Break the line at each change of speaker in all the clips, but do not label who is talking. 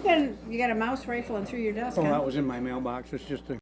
You got a mouse rifling through your desk,
Oh,
huh?
that was in my mailbox. It's just a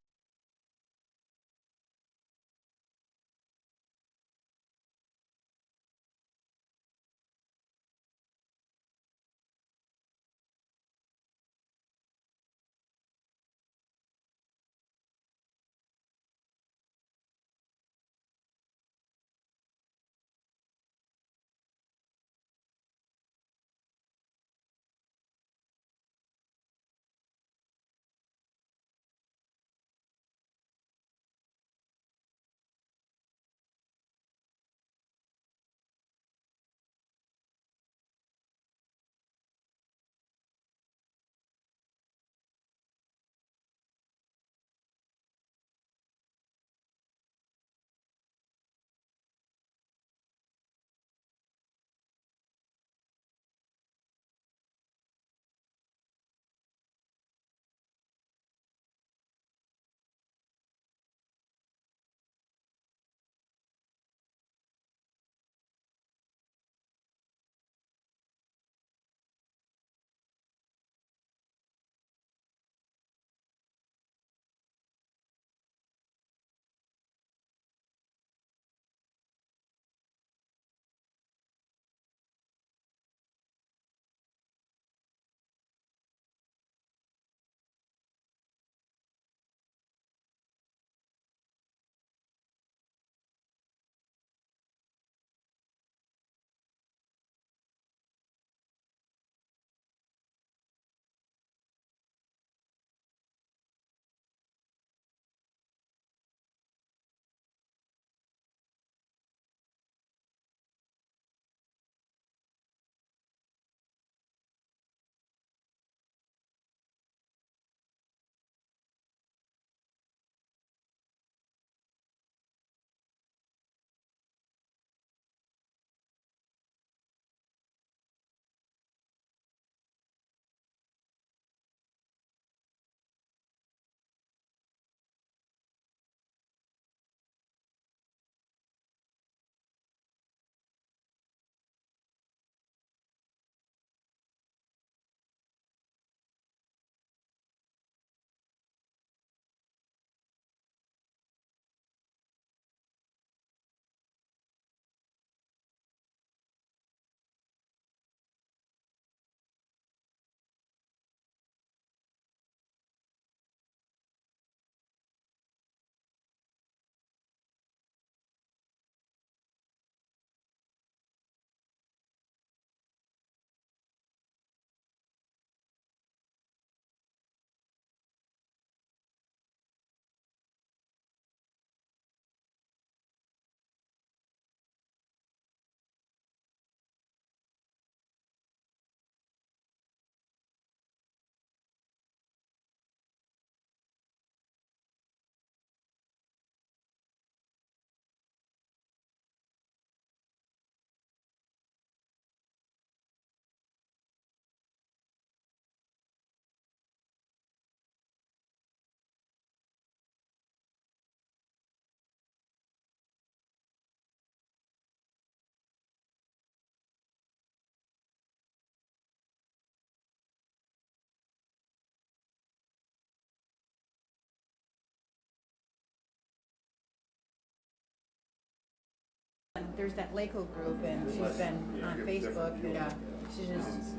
There's that Lakewood group, and she's been on Facebook, and she's just,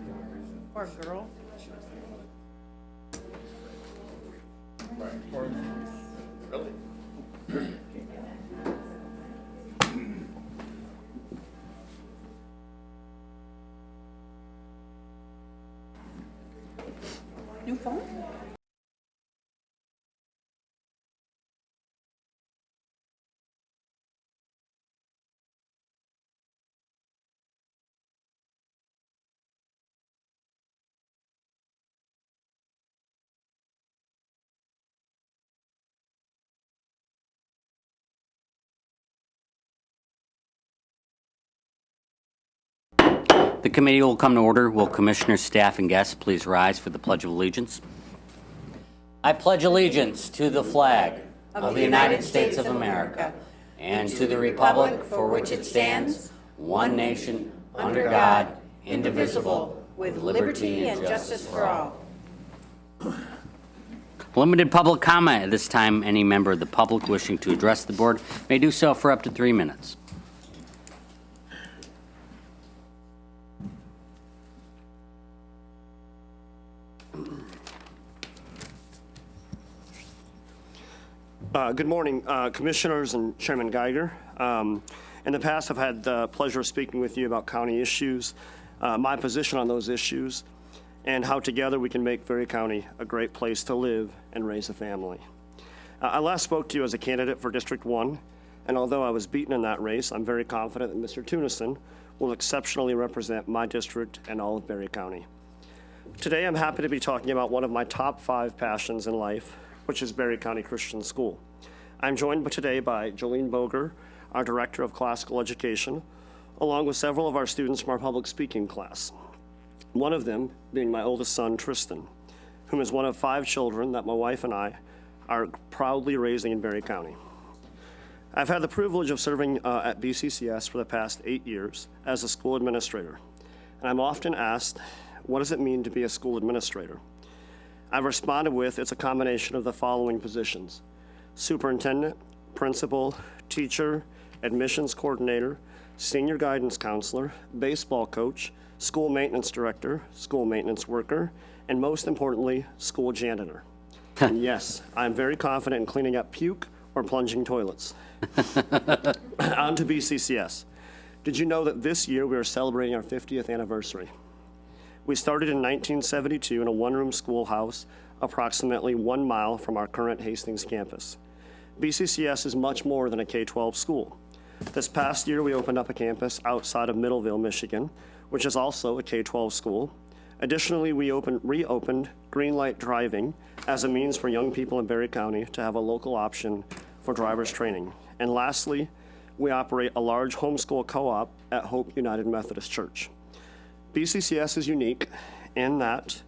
poor girl. New phone?
The committee will come to order. Will commissioners, staff, and guests please rise for the Pledge of Allegiance? I pledge allegiance to the flag of the United States of America and to the republic for which it stands, one nation, under God, indivisible, with liberty and justice for all. Limited public comment at this time. Any member of the public wishing to address the board may do so for up to 3 minutes.
Good morning, Commissioners and Chairman Geiger. In the past, I've had the pleasure of speaking with you about county issues, my position on those issues, and how together we can make Berry County a great place to live and raise a family. I last spoke to you as a candidate for District 1, and although I was beaten in that race, I'm very confident that Mr. Tunison will exceptionally represent my district and all of Berry County. Today, I'm happy to be talking about one of my top 5 passions in life, which is Berry County Christian School. I'm joined today by Jolene Boger, our Director of Classical Education, along with several of our students from our public speaking class. One of them being my oldest son, Tristan, whom is one of 5 children that my wife and I are proudly raising in Berry County. I've had the privilege of serving at BCCS for the past 8 years as a school administrator, and I'm often asked, what does it mean to be a school administrator? I've responded with, it's a combination of the following positions: superintendent, principal, teacher, admissions coordinator, senior guidance counselor, baseball coach, school maintenance director, school maintenance worker, and most importantly, school janitor. And yes, I'm very confident in cleaning up puke or plunging toilets. On to BCCS. Did you know that this year we are celebrating our 50th anniversary? We started in 1972 in a one-room schoolhouse approximately 1 mile from our current Hastings campus. BCCS is much more than a K-12 school. This past year, we opened up a campus outside of Middleville, Michigan, which is also a K-12 school. Additionally, we reopened Greenlight Driving as a means for young people in Berry County to have a local option for driver's training. And lastly, we operate a large homeschool co-op at Hope United Methodist Church. BCCS is unique in that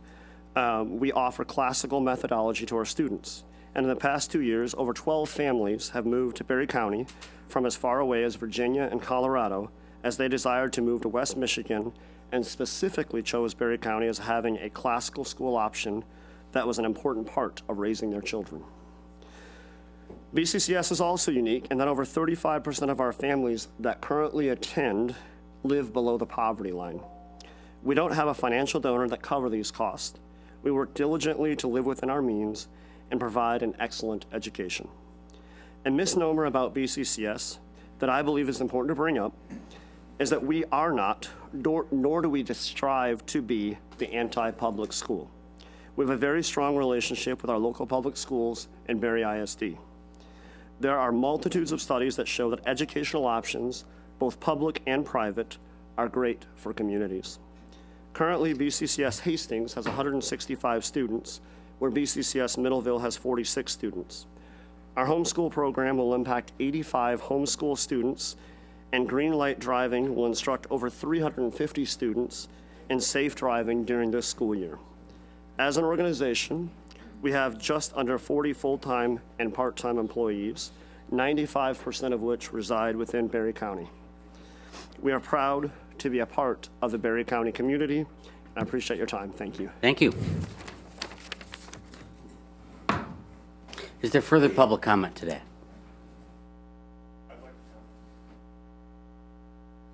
we offer classical methodology to our students. And in the past 2 years, over 12 families have moved to Berry County from as far away as Virginia and Colorado as they desired to move to West Michigan, and specifically chose Berry County as having a classical school option that was an important part of raising their children. BCCS is also unique in that over 35% of our families that currently attend live below the poverty line. We don't have a financial donor that covers these costs. We work diligently to live within our means and provide an excellent education. A misnomer about BCCS that I believe is important to bring up is that we are not, nor do we strive to be, the anti-public school. We have a very strong relationship with our local public schools and Berry ISD. There are multitudes of studies that show that educational options, both public and private, are great for communities. Currently, BCCS Hastings has 165 students, where BCCS Middleville has 46 students. Our homeschool program will impact 85 homeschool students, and Greenlight Driving will instruct over 350 students in safe driving during this school year. As an organization, we have just under 40 full-time and part-time employees, 95% of which reside within Berry County. We are proud to be a part of the Berry County community. I appreciate your time. Thank you.
Thank you. Is there further public comment today?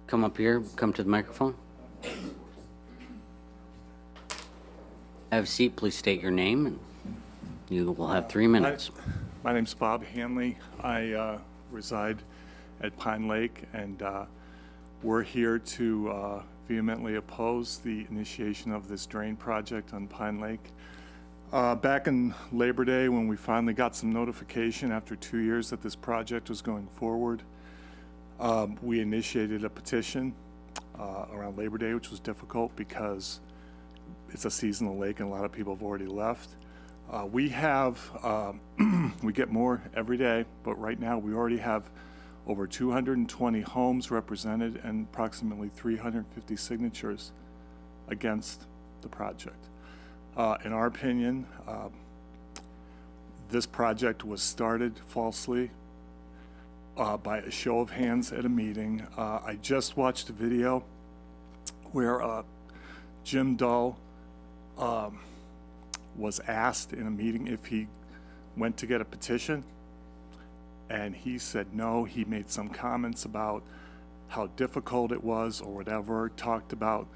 Come up here, come to the microphone. Have a seat, please state your name, and you will have 3 minutes.
My name's Bob Hanley. I reside at Pine Lake, and we're here to vehemently oppose the initiation of this drain project on Pine Lake. Back in Labor Day, when we finally got some notification after 2 years that this project was going forward, we initiated a petition around Labor Day, which was difficult because it's a seasonal lake and a lot of people have already left. We get more every day, but right now we already have over 220 homes represented and approximately 350 signatures against the project. In our opinion, this project was started falsely by a show of hands at a meeting. I just watched a video where Jim Dull was asked in a meeting if he went to get a petition, and he said no. He made some comments about how difficult it was or whatever, talked about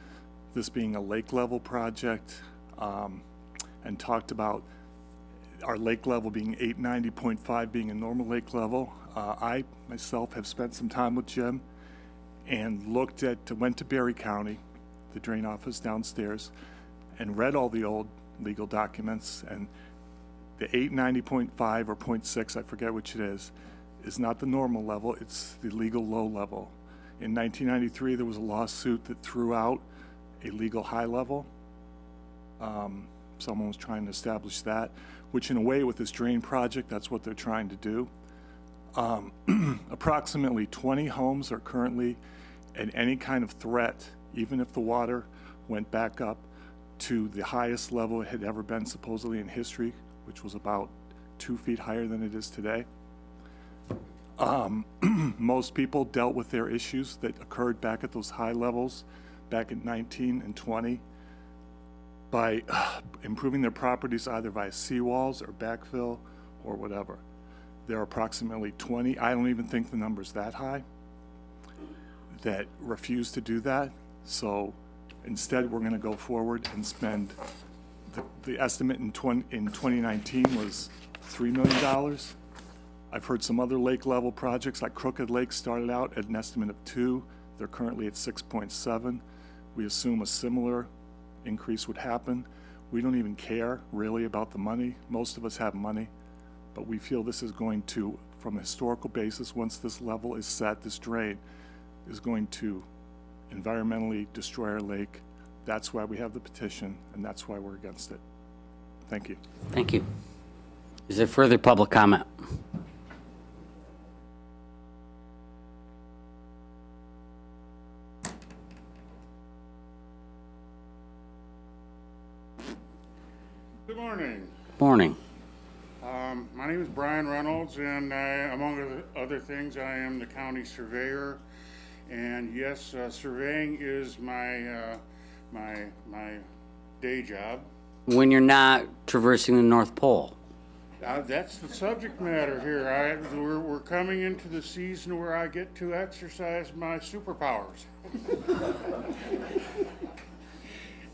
this being a lake level project, and talked about our lake level being 890.5 being a normal lake level. I myself have spent some time with Jim and went to Berry County, the drain office downstairs, and read all the old legal documents, and the 890.5 or 0.6, I forget which it is not the normal level, it's the legal low level. In 1993, there was a lawsuit that threw out a legal high level. Someone was trying to establish that, which in a way with this drain project, that's what they're trying to do. Approximately 20 homes are currently at any kind of threat, even if the water went back up to the highest level it had ever been supposedly in history, which was about 2 feet higher than it is today. Most people dealt with their issues that occurred back at those high levels back in 19 and 20 by improving their properties either via seawalls or backfill or whatever. There are approximately 20, I don't even think the number's that high, that refuse to do that. So instead, we're going to go forward and spend, the estimate in 2019 was $3 million. I've heard some other lake level projects like Crooked Lake started out at an estimate of 2. They're currently at 6.7. We assume a similar increase would happen. We don't even care really about the money. Most of us have money, but we feel this is going to, from a historical basis, once this level is set, this drain is going to environmentally destroy our lake. That's why we have the petition, and that's why we're against it. Thank you.
Thank you. Is there further public comment?
Good morning.
Morning.
My name is Brian Reynolds, and among other things, I am the county surveyor. And yes, surveying is my day job.
When you're not traversing the North Pole.
That's the subject matter here. We're coming into the season where I get to exercise my superpowers.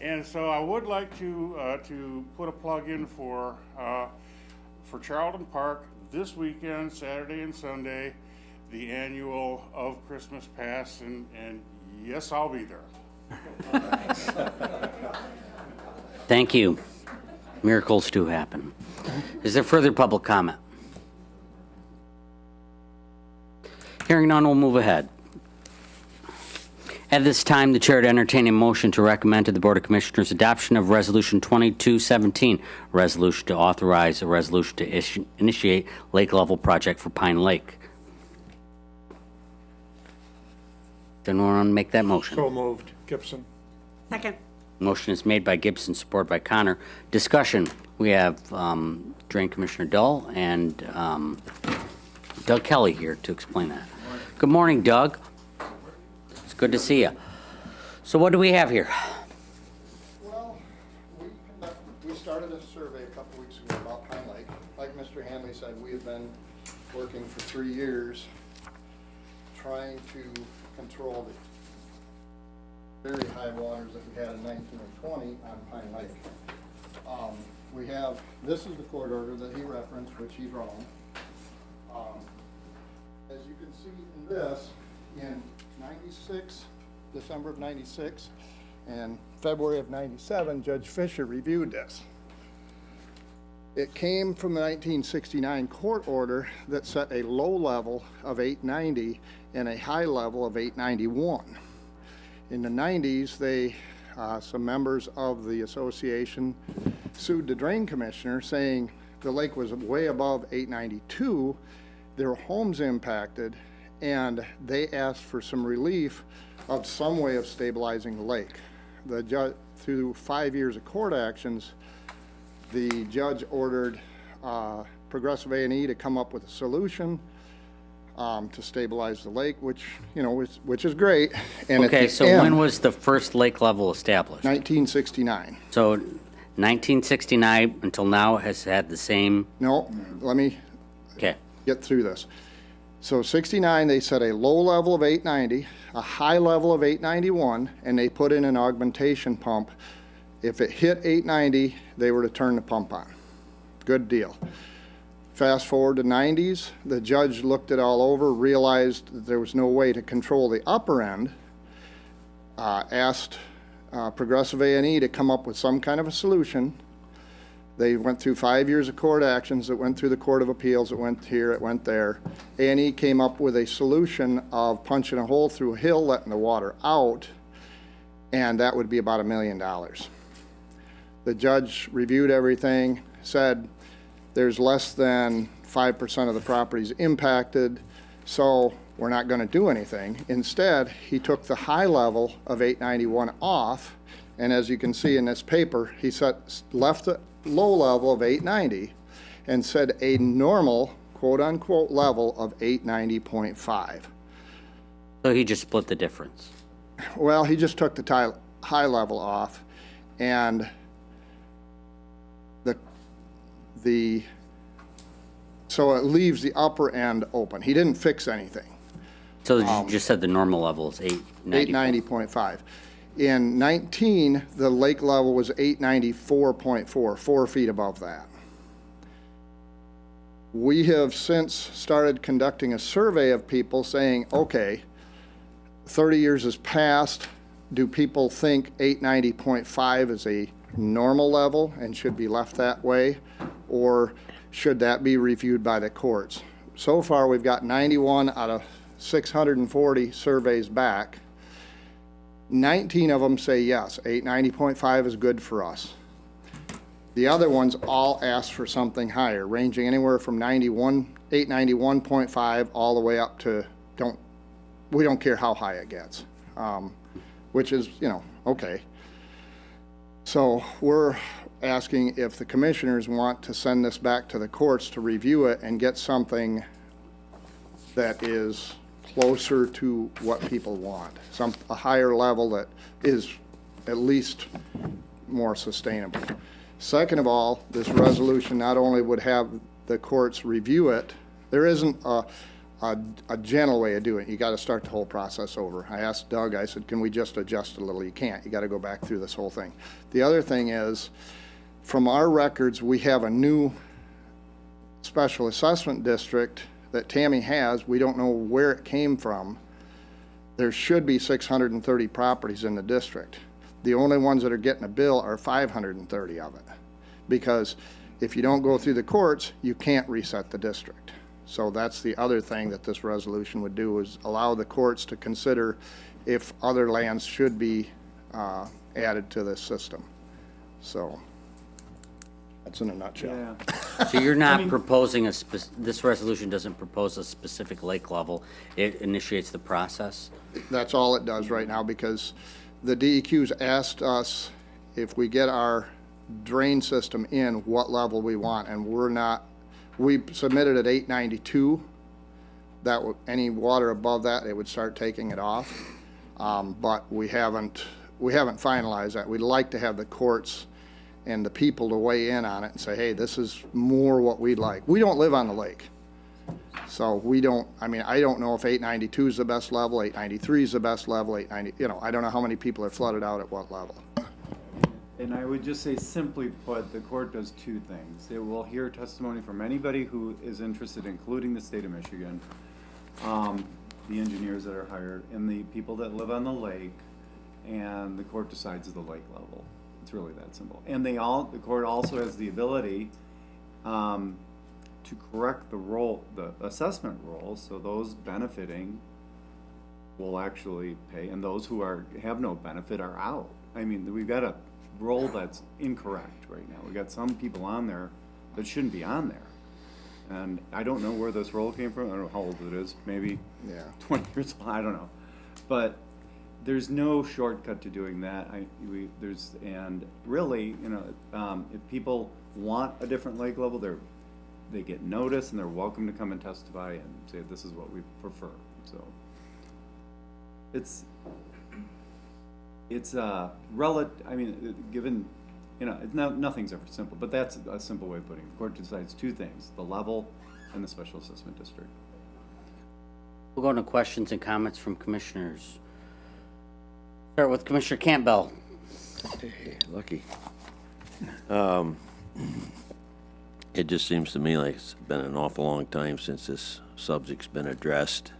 And so I would like to put a plug in for Charlton Park this weekend, Saturday and Sunday, the annual Of Christmas Pass, and yes, I'll be there.
Thank you. Miracles do happen. Is there further public comment? Hearing none, we'll move ahead. At this time, the chair to entertain a motion to recommend to the Board of Commissioners adoption of Resolution 2217, resolution to authorize a resolution to initiate lake level project for Pine Lake. Does anyone want to make that motion?
So moved. Gibson.
Second.
Motion is made by Gibson, supported by Connor. Discussion. We have Drain Commissioner Dull and Doug Kelly here to explain that. Good morning, Doug. It's good to see you. So what do we have here?
Well, we started a survey a couple weeks ago about Pine Lake. Like Mr. Hanley said, we have been working for 3 years trying to control the very high waters that we had in 19 and 20 on Pine Lake. This is the court order that he referenced, which he's wrong. As you can see in this, in 96, December of 96, and February of 97, Judge Fisher reviewed this. It came from the 1969 court order that set a low level of 890 and a high level of 891. In the 90s, some members of the association sued the drain commissioner saying the lake was way above 892, their homes impacted, and they asked for some relief of some way of stabilizing the lake. The judge, through 5 years of court actions, the judge ordered Progressive A&E to come up with a solution to stabilize the lake, which is great. And
Okay, so when was the first lake level established?
1969.
So 1969 until now has had the same,
No, let me
okay.
get through this. So 69, they set a low level of 890, a high level of 891, and they put in an augmentation pump. If it hit 890, they were to turn the pump on. Good deal. Fast forward to 90s, the judge looked it all over, realized that there was no way to control the upper end, asked Progressive A&E to come up with some kind of a solution. They went through 5 years of court actions. It went through the Court of Appeals. It went here. It went there. A&E came up with a solution of punching a hole through a hill, letting the water out, and that would be about $1 million. The judge reviewed everything, said there's less than 5% of the properties impacted, so we're not going to do anything. Instead, he took the high level of 891 off, and as you can see in this paper, he left the low level of 890 and said a normal, quote-unquote, level of 890.5.
So he just split the difference.
Well, he just took the high level off, and so it leaves the upper end open. He didn't fix anything.
So you just said the normal level is 890.
890.5. In 19, the lake level was 894.4, 4 feet above that. We have since started conducting a survey of people saying, okay, 30 years has passed. Do people think 890.5 is a normal level and should be left that way? Or should that be reviewed by the courts? So far, we've got 91 out of 640 surveys back. 19 of them say yes, 890.5 is good for us. The other ones all ask for something higher, ranging anywhere from 891.5 all the way up to we don't care how high it gets, which is, okay. So we're asking if the commissioners want to send this back to the courts to review it and get something that is closer to what people want, a higher level that is at least more sustainable. Second of all, this resolution not only would have the courts review it, there isn't a gentle way of doing it. You got to start the whole process over. I asked Doug, I said, can we just adjust a little? You can't. You got to go back through this whole thing. The other thing is, from our records, we have a new special assessment district that Tammy has. We don't know where it came from. There should be 630 properties in the district. The only ones that are getting a bill are 530 of it. Because if you don't go through the courts, you can't reset the district. So that's the other thing that this resolution would do, is allow the courts to consider if other lands should be added to this system. So that's in a nutshell.
So you're not proposing this resolution doesn't propose a specific lake level. It initiates the process?
That's all it does right now, because the DEQ's asked us if we get our drain system in, what level we want, and we submitted at 892. That any water above that, it would start taking it off. But we haven't finalized that. We'd like to have the courts and the people to weigh in on it and say, hey, this is more what we'd like. We don't live on the lake. So I don't know if 892 is the best level, 893 is the best level, 890, I don't know how many people are flooded out at what level.
And I would just say, simply put, the court does two things. It will hear testimony from anybody who is interested, including the state of Michigan, the engineers that are hired, and the people that live on the lake, and the court decides the lake level. It's really that simple. And the court also has the ability to correct the assessment roll, so those benefiting will actually pay, and those who have no benefit are out. I mean, we've got a roll that's incorrect right now. We've got some people on there that shouldn't be on there. And I don't know where this roll came from. I don't know how old it is. Maybe 20 years old. I don't know. But there's no shortcut to doing that. And really, if people want a different lake level, they get notice and they're welcome to come and testify and say this is what we prefer. So it's relative. I mean, given You know, nothing's ever simple, but that's a simple way of putting it. The court decides two things, the level and the special assessment district.
We'll go into questions and comments from commissioners. Start with Commissioner Campbell.
Hey, lucky. It just seems to me like it's been an awful long time since this subject's been addressed.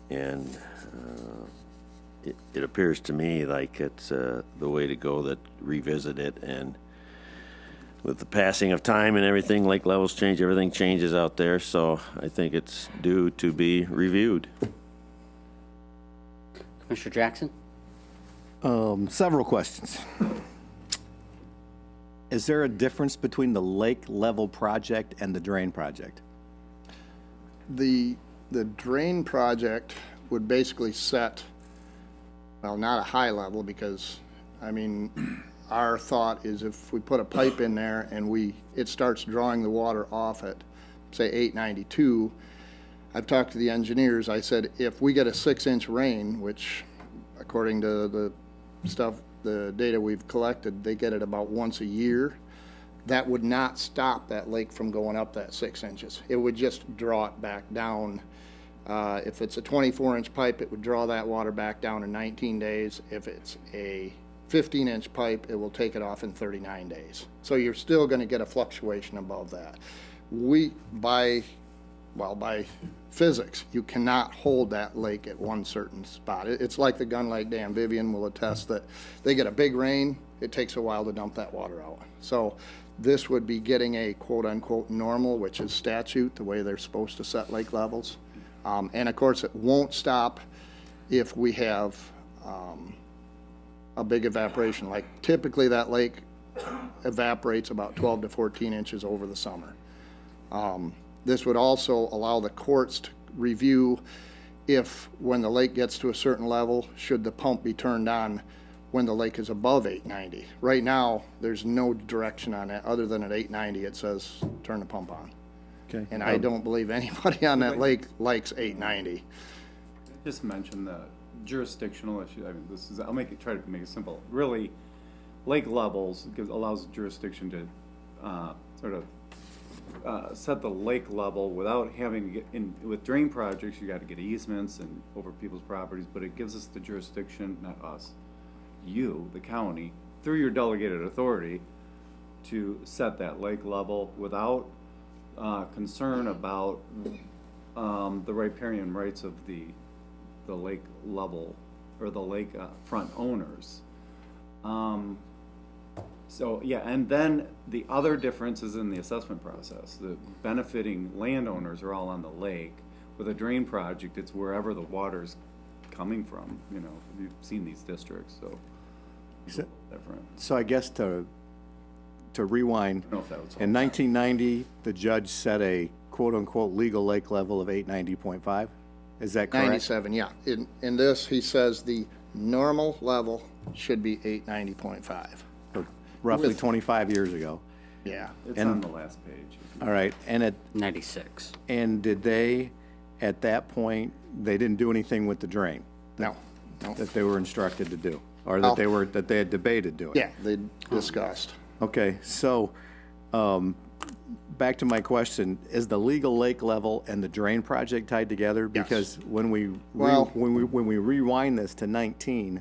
And it appears to me like it's the way to go, that revisit it. And with the passing of time and everything, lake levels change, everything changes out there. So I think it's due to be reviewed.
Commissioner Jackson?
Several questions. Is there a difference between the lake level project and the drain project?
The drain project would basically set, well, not a high level, because, I mean, our thought is if we put a pipe in there and it starts drawing the water off at, say, 892, I've talked to the engineers, I said, if we get a 6-inch rain, which according to the data we've collected, they get it about once a year, that would not stop that lake from going up that 6 inches. It would just draw it back down. If it's a 24-inch pipe, it would draw that water back down in 19 days. If it's a 15-inch pipe, it will take it off in 39 days. So you're still going to get a fluctuation above that. By physics, you cannot hold that lake at one certain spot. It's like the Gun Lake Dam. Vivian will attest that they get a big rain, it takes a while to dump that water out. So this would be getting a quote-unquote normal, which is statute, the way they're supposed to set lake levels. And of course, it won't stop if we have a big evaporation. Like typically that lake evaporates about 12 to 14 inches over the summer. This would also allow the courts to review if, when the lake gets to a certain level, should the pump be turned on when the lake is above 890. Right now, there's no direction on that, other than at 890 it says turn the pump on.
Okay.
And I don't believe anybody on that lake likes 890.
Just mention the jurisdictional issue. I mean, I'll try to make it simple. Really, lake levels allows jurisdiction to sort of set the lake level without having to get with drain projects. You got to get easements and over people's properties, but it gives us the jurisdiction, not us, you, the county, through your delegated authority, to set that lake level without concern about the riparian rights of the lake level or the lake front owners. So yeah, and then the other difference is in the assessment process. The benefiting landowners are all on the lake. With a drain project, it's wherever the water's coming from. You know, you've seen these districts, so it's a little different.
So I guess to rewind,
I don't know if that was
in 1990, the judge set a quote-unquote legal lake level of 890.5. Is that correct?
97, yeah. In this, he says the normal level should be 890.5.
Roughly
With-
25 years ago.
Yeah.
It's
And-
on the last page.
All right, and
96.
did they, at that point, they didn't do anything with the drain
No.
that they were instructed to do, or
Oh.
that they had debated doing?
Yeah, they discussed.
Okay, so back to my question: is the legal lake level and the drain project tied together?
Yes.
Because when we
Well-
when we rewind this to 19.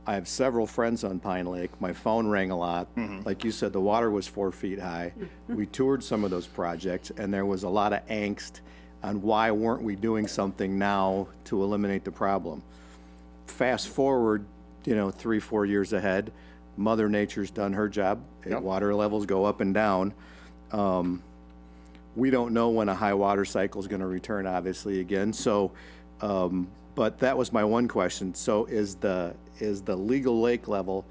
I have several friends on Pine Lake. My phone rang a lot. Like you said, the water was 4 feet high. We toured some of those projects, and there was a lot of angst on why weren't we doing something now to eliminate the problem. Fast forward, 3-4 years ahead, Mother Nature's done her job.
Yep.
Water levels go up and down. We don't know when a high water cycle is going to return, obviously, again. So, but that was my one question. So is the legal lake level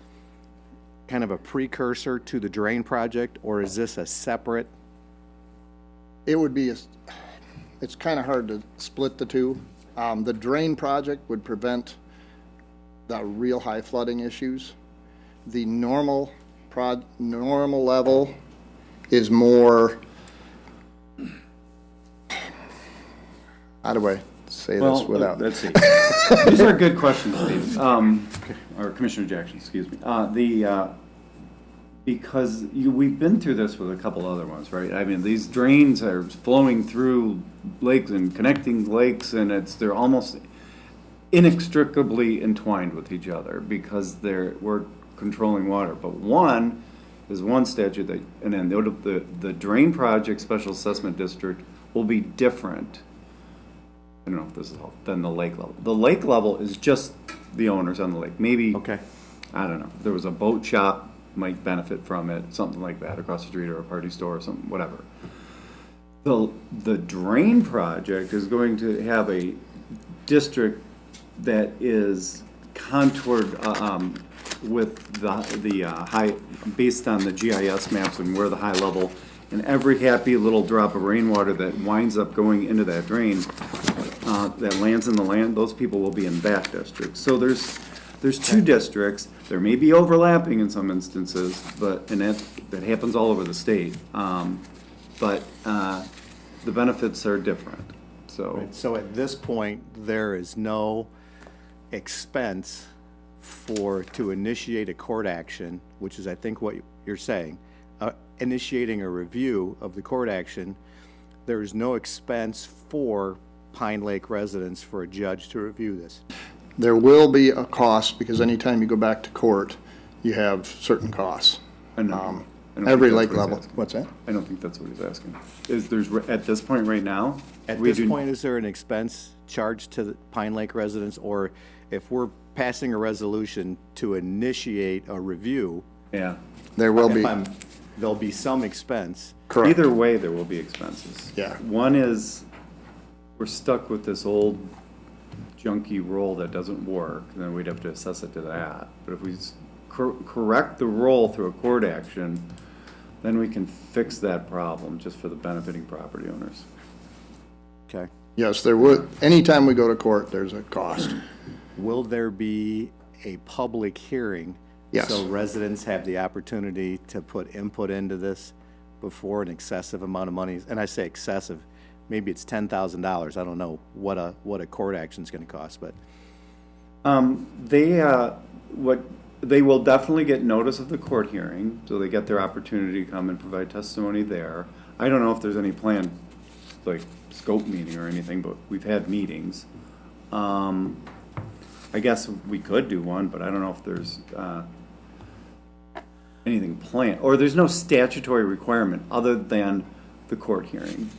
kind of a precursor to the drain project, or is this a separate?
It would be, it's kind of hard to split the two. The drain project would prevent the real high flooding issues. The normal level is more, how do I say this
Well,
without.
let's see. These are good questions, Steve, or Commissioner Jackson, excuse me. Because we've been through this with a couple other ones, right? I mean, these drains are flowing through lakes and connecting lakes, and they're almost inextricably entwined with each other because we're controlling water. But one is one statute that, and then the drain project special assessment district will be different. I don't know if this is helpful, than the lake level. The lake level is just the owners on the lake. Maybe,
Okay.
I don't know, there was a boat shop might benefit from it, something like that, across the street, or a party store or something, whatever. The drain project is going to have a district that is contoured with the high, based on the GIS maps and where the high level, and every happy little drop of rainwater that winds up going into that drain, that lands in the land, those people will be in that district. So there's two districts. There may be overlapping in some instances, and that happens all over the state. But the benefits are different, so.
So at this point, there is no expense to initiate a court action, which is, I think, what you're saying. Initiating a review of the court action, there is no expense for Pine Lake residents for a judge to review this.
There will be a cost, because anytime you go back to court, you have certain costs.
I don't think
Every
that's
lake
what he's
level.
asking.
What's that?
I don't think that's what he's asking. At this point right now?
At
we
this
do-
point, is there an expense charged to the Pine Lake residents? Or if we're passing a resolution to initiate a review,
Yeah.
There will be,
there'll be some expense.
correct.
Either way, there will be expenses.
Yeah.
One is, we're stuck with this old junky roll that doesn't work, and then we'd have to assess it to that. But if we correct the roll through a court action, then we can fix that problem just for the benefiting property owners.
Okay.
Yes, there would, anytime we go to court, there's a cost.
Will there be a public hearing?
Yes.
So residents have the opportunity to put input into this before an excessive amount of money, and I say excessive, maybe it's $10,000. I don't know what a court action's gonna cost, but
They will definitely get notice of the court hearing, so they get their opportunity to come and provide testimony there. I don't know if there's any planned, like, scope meeting or anything, but we've had meetings. I guess we could do one, but I don't know if there's, anything planned, or there's no statutory requirement other than the court hearing.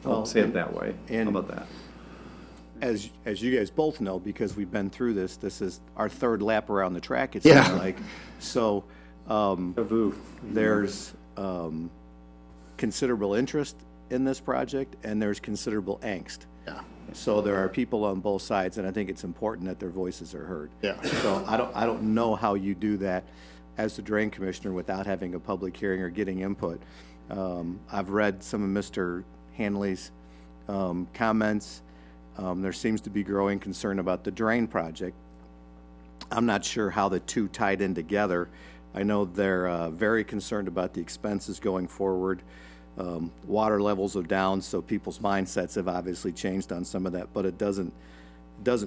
I'll
Well,
say it that way. How
and-
about that?
as you guys both know, because we've been through this, this is our third lap around the track, it
Yeah.
seems like. So,
Taboo.
there's considerable interest in this project, and there's considerable angst.
Yeah.
So there are people on both sides, and I think it's important that their voices are heard.
Yeah.
So I don't know how you do that as the drain commissioner without having a public hearing or getting input. I've read some of Mr. Hanley's comments. There seems to be growing concern about the drain project. I'm not sure how the two tied in together. I know they're very concerned about the expenses going forward. Water levels are down, so people's mindsets have obviously changed on some of that, but it doesn't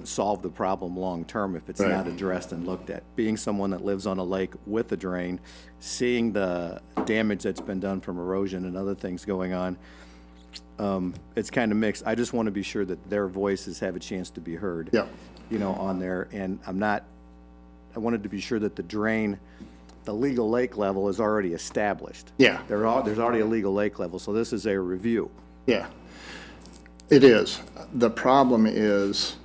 solve the problem long-term if it's
Right.
not addressed and looked at. Being someone that lives on a lake with a drain, seeing the damage that's been done from erosion and other things going on, it's kind of mixed. I just want to be sure that their voices have a chance to be heard.
Yeah.
You know, on there, and I wanted to be sure that the legal lake level is already established.
Yeah.
There's already a legal lake level, so this is a review.
Yeah. It is. The problem is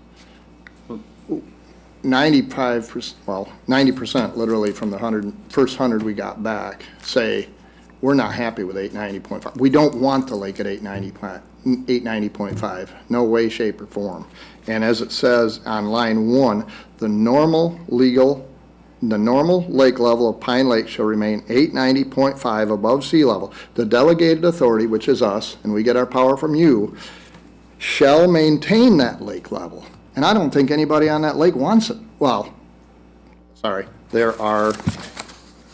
90% literally from the first 100 we got back say, we're not happy with 890.5. We don't want the lake at 890.5. No way, shape, or form. And as it says on line 1, the normal lake level of Pine Lake shall remain 890.5 above sea level. The delegated authority, which is us, and we get our power from you, shall maintain that lake level. And I don't think anybody on that lake wants it. Well, sorry, there are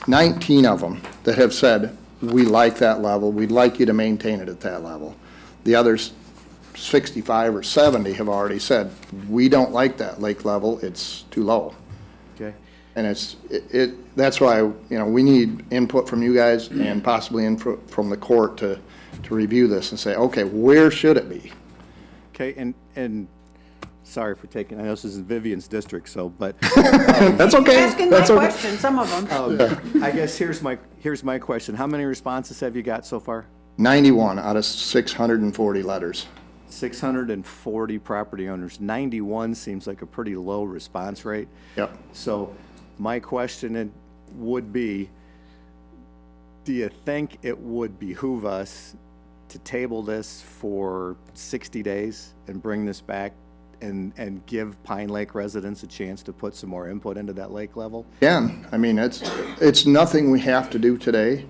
19 of them that have said, we like that level, we'd like you to maintain it at that level. The others 65 or 70 have already said, we don't like that lake level, it's too low.
Okay.
And that's why, we need input from you guys and possibly input from the court to review this and say, okay, where should it be?
Okay, and sorry for taking, I know this is Vivian's district, so, but
That's okay.
Asking my
That's okay.
question, some of them.
I guess here's my question. How many responses have you got so far?
91 out of 640 letters.
640 property owners. 91 seems like a pretty low response rate.
Yep.
So my question would be, do you think it would behoove us to table this for 60 days and bring this back and give Pine Lake residents a chance to put some more input into that lake level?
Again, I mean, it's nothing we have to do today.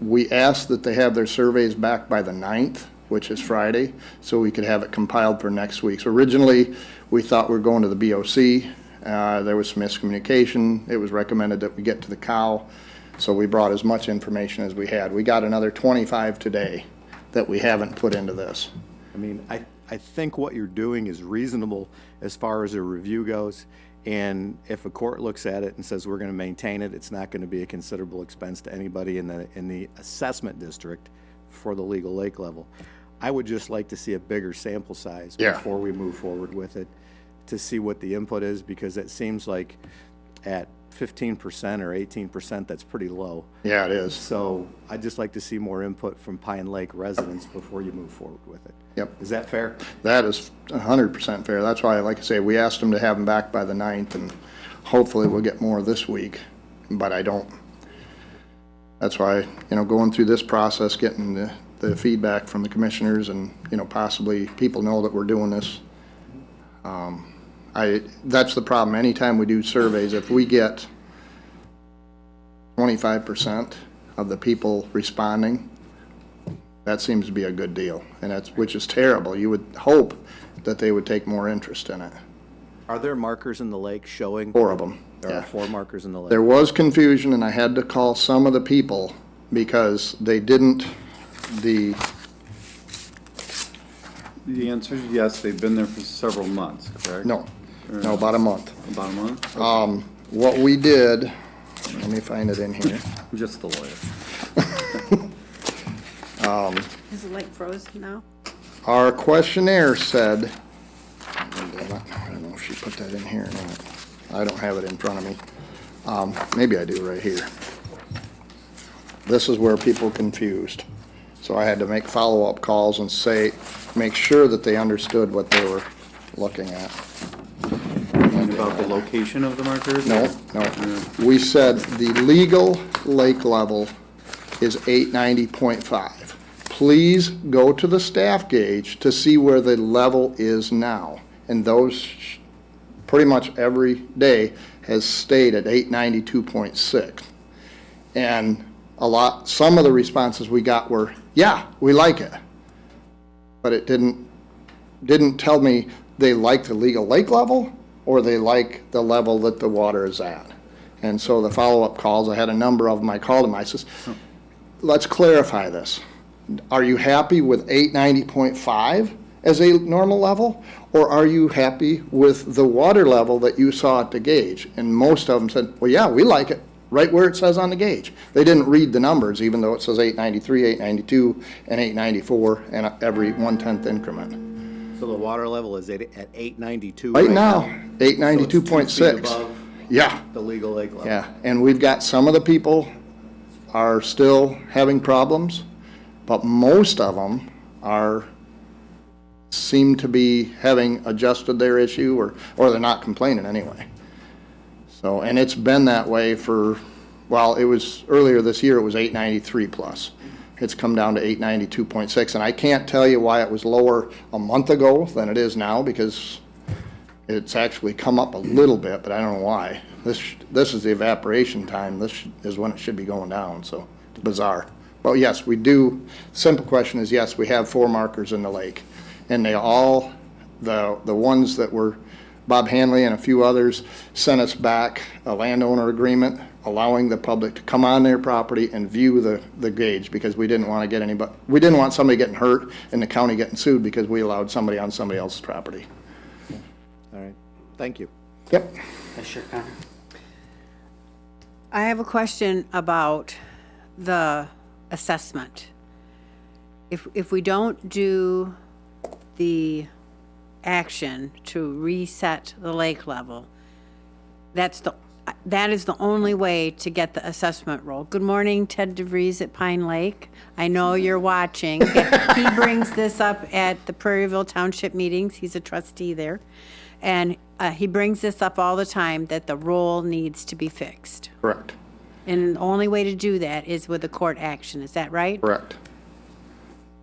We asked that they have their surveys back by the 9th, which is Friday, so we could have it compiled for next week. So originally, we thought we were going to the BOC. There was some miscommunication. It was recommended that we get to the COW, so we brought as much information as we had. We got another 25 today that we haven't put into this.
I mean, I think what you're doing is reasonable as far as a review goes. And if a court looks at it and says we're going to maintain it, it's not going to be a considerable expense to anybody in the assessment district for the legal lake level. I would just like to see a bigger sample size before we move forward with it, to see what the input is, because it seems like at 15% or 18%, that's pretty low.
Yeah, it is.
So I'd just like to see more input from Pine Lake residents before you move forward with it.
Yep.
Is that fair?
That is 100% fair. That's why, like I say, we asked them to have them back by the 9th, and hopefully we'll get more this week, but I don't. That's why, going through this process, getting the feedback from the commissioners and, possibly people know that we're doing this. That's the problem. Anytime we do surveys, if we get 25% of the people responding, that seems to be a good deal, and which is terrible. You would hope that they would take more interest in it.
Are there markers in the lake showing?
4 of them.
There are 4 markers in the lake.
There was confusion, and I had to call some of the people because they didn't,
The answer is yes, they've been there for several months, correct?
no, about a month.
About a month?
What we did, let me find it in here.
I'm just the lawyer.
Is the lake frozen now?
Our questionnaire said, I don't know if she put that in here or not. I don't have it in front of me. Maybe I do right here. This is where people confused. So I had to make follow-up calls and make sure that they understood what they were looking at.
And about the location of the markers?
No. We said the legal lake level is 890.5. Please go to the staff gauge to see where the level is now. And those, pretty much every day, has stayed at 892.6. And some of the responses we got were, yeah, we like it. But it didn't tell me they like the legal lake level or they like the level that the water is at. And so the follow-up calls, I had a number of them, I called them, I says, let's clarify this. Are you happy with 890.5 as a normal level? Or are you happy with the water level that you saw at the gauge? And most of them said, well, yeah, we like it, right where it says on the gauge. They didn't read the numbers, even though it says 893, 892, and 894, and every 1/10 increment.
So the water level is at 892
Right now,
So it's 2 feet
892.6.
above
Yeah,
the legal lake level.
yeah. And we've got some of the people are still having problems, but most of them seem to be having adjusted their issue, or they're not complaining anyway. So, and it's been that way it was earlier this year, it was 893 plus. It's come down to 892.6, and I can't tell you why it was lower a month ago than it is now, because it's actually come up a little bit, but I don't know why. This is the evaporation time. This is when it should be going down, so it's bizarre. But yes, we do. Simple question is yes, we have 4 markers in the lake, and they all, the ones that were Bob Hanley and a few others sent us back a landowner agreement allowing the public to come on their property and view the gauge, because we didn't want to get we didn't want somebody getting hurt and the county getting sued because we allowed somebody on somebody else's property.
All right, thank you.
Yep.
Commissioner Connor?
I have a question about the assessment. If we don't do the action to reset the lake level, that is the only way to get the assessment roll. Good morning, Ted DeVries at Pine Lake. I know you're watching. He brings this up at the Prairieville Township meetings. He's a trustee there. And he brings this up all the time, that the roll needs to be fixed.
Correct.
And the only way to do that is with a court action. Is that right?
Correct.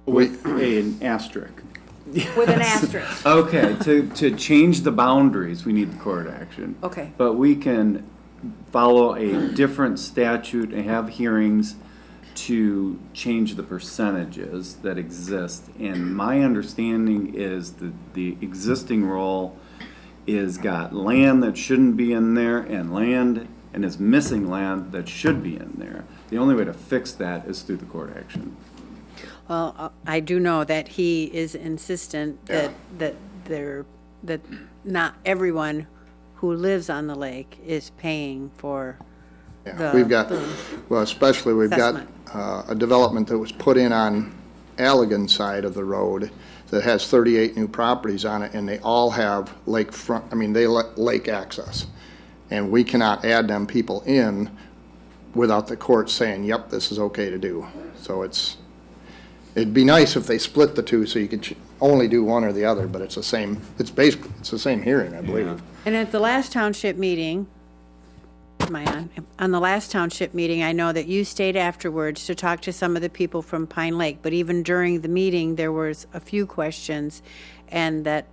With an asterisk.
With an asterisk.
Okay, to change the boundaries, we need the court action.
Okay.
But we can follow a different statute and have hearings to change the percentages that exist. And my understanding is that the existing roll is got land that shouldn't be in there and is missing land that should be in there. The only way to fix that is through the court action.
Well, I do know that he is insistent that not everyone who lives on the lake is paying for
Yeah, we've got, well, especially we've got
assessment.
a development that was put in on Allegan side of the road that has 38 new properties on it, and they all have lakefront, I mean, they lake access. And we cannot add them people in without the court saying, yep, this is okay to do. So it'd be nice if they split the two so you could only do one or the other, but it's the same, it's the same hearing, I believe.
And at the last township meeting, on the last township meeting, I know that you stayed afterwards to talk to some of the people from Pine Lake, but even during the meeting, there was a few questions, and that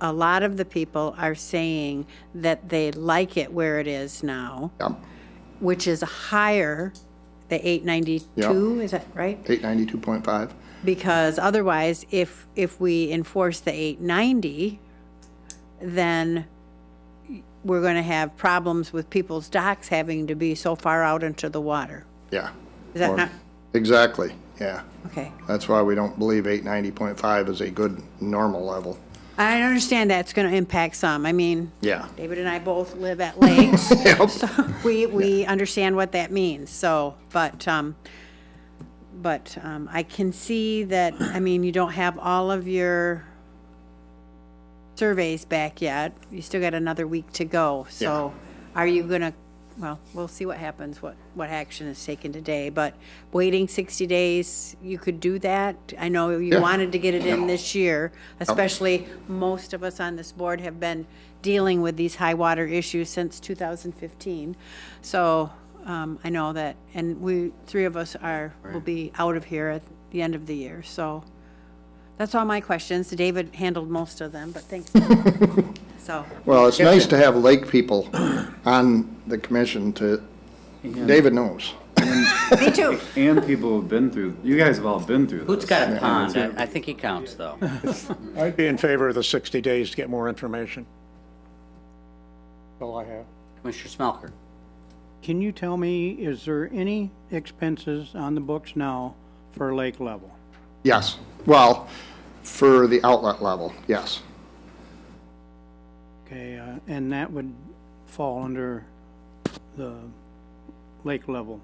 a lot of the people are saying that they like it where it is now,
Yep,
which is higher, the 892, is that right?
892.5.
Because otherwise, if we enforce the 890, then we're going to have problems with people's docks having to be so far out into the water.
Yeah.
Is that not,
Exactly, yeah.
okay.
That's why we don't believe 890.5 is a good normal level.
I understand that's going to impact some. I mean,
Yeah.
David and I both live at lakes,
Yep.
so we understand what that means. So, but I can see that, I mean, you don't have all of your surveys back yet. You still got another week to go. So are you going to, well, we'll see what happens, what action is taken today. But waiting 60 days, you could do that. I know you
Yeah.
wanted to get it in this year, especially most of us on this board have been dealing with these high water issues since 2015. So I know that, and we, three of us will be out of here at the end of the year. So that's all my questions. David handled most of them, but thanks. So,
Well, it's nice to have lake people on the commission David knows.
me too.
And people have been through, you guys have all been through
Who's
this.
got a pond? I think he counts, though.
I'd be in favor of the 60 days to get more information. That's all I have.
Commissioner Smelker?
Can you tell me, is there any expenses on the books now for lake level?
Yes, well, for the outlet level, yes.
Okay, and that would fall under the lake level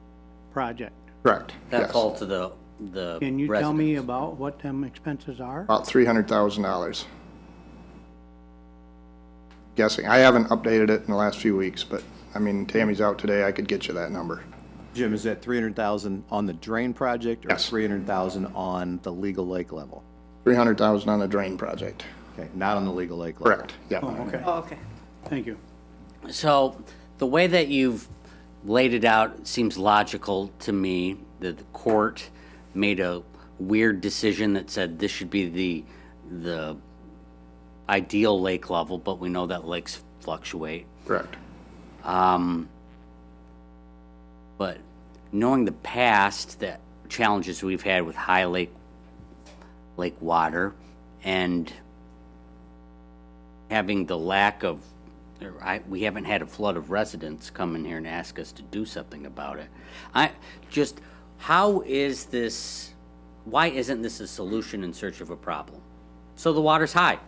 project.
Correct,
That
yes.
falls to the
Can you tell me
residents.
about what them expenses are?
About $300,000. Guessing, I haven't updated it in the last few weeks, but, I mean, Tammy's out today, I could get you that number.
Jim, is that 300,000 on the drain project or
Yes.
300,000 on the legal lake level?
300,000 on the drain project.
Okay, not on the legal lake level.
Correct, yeah.
Oh, okay,
Oh, okay.
thank you.
So the way that you've laid it out seems logical to me, that the court made a weird decision that said this should be the ideal lake level, but we know that lakes fluctuate.
Correct.
But knowing the past, the challenges we've had with high lake water, and having the lack of, we haven't had a flood of residents come in here and ask us to do something about it. How is this, why isn't this a solution in search of a problem? So the water's high.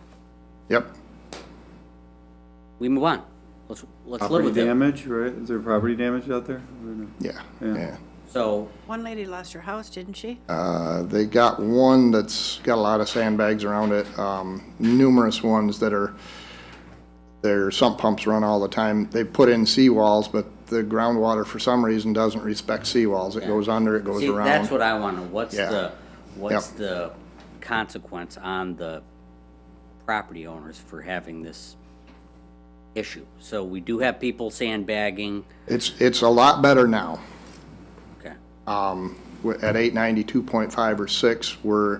Yep.
We move on. Let's live
Property
with it.
damage, right? Is there property damage out there?
Yeah,
Yeah.
yeah.
So,
One lady lost her house, didn't she?
They got one that's got a lot of sandbags around it, numerous ones that are, their sump pumps run all the time. They put in seawalls, but the groundwater for some reason doesn't respect seawalls. It goes under, it goes
see,
around.
that's what I want to know.
Yeah.
What's the consequence on the property owners for having this issue? So we do have people sandbagging.
It's a lot better now.
Okay.
At 892.5 or 6, we're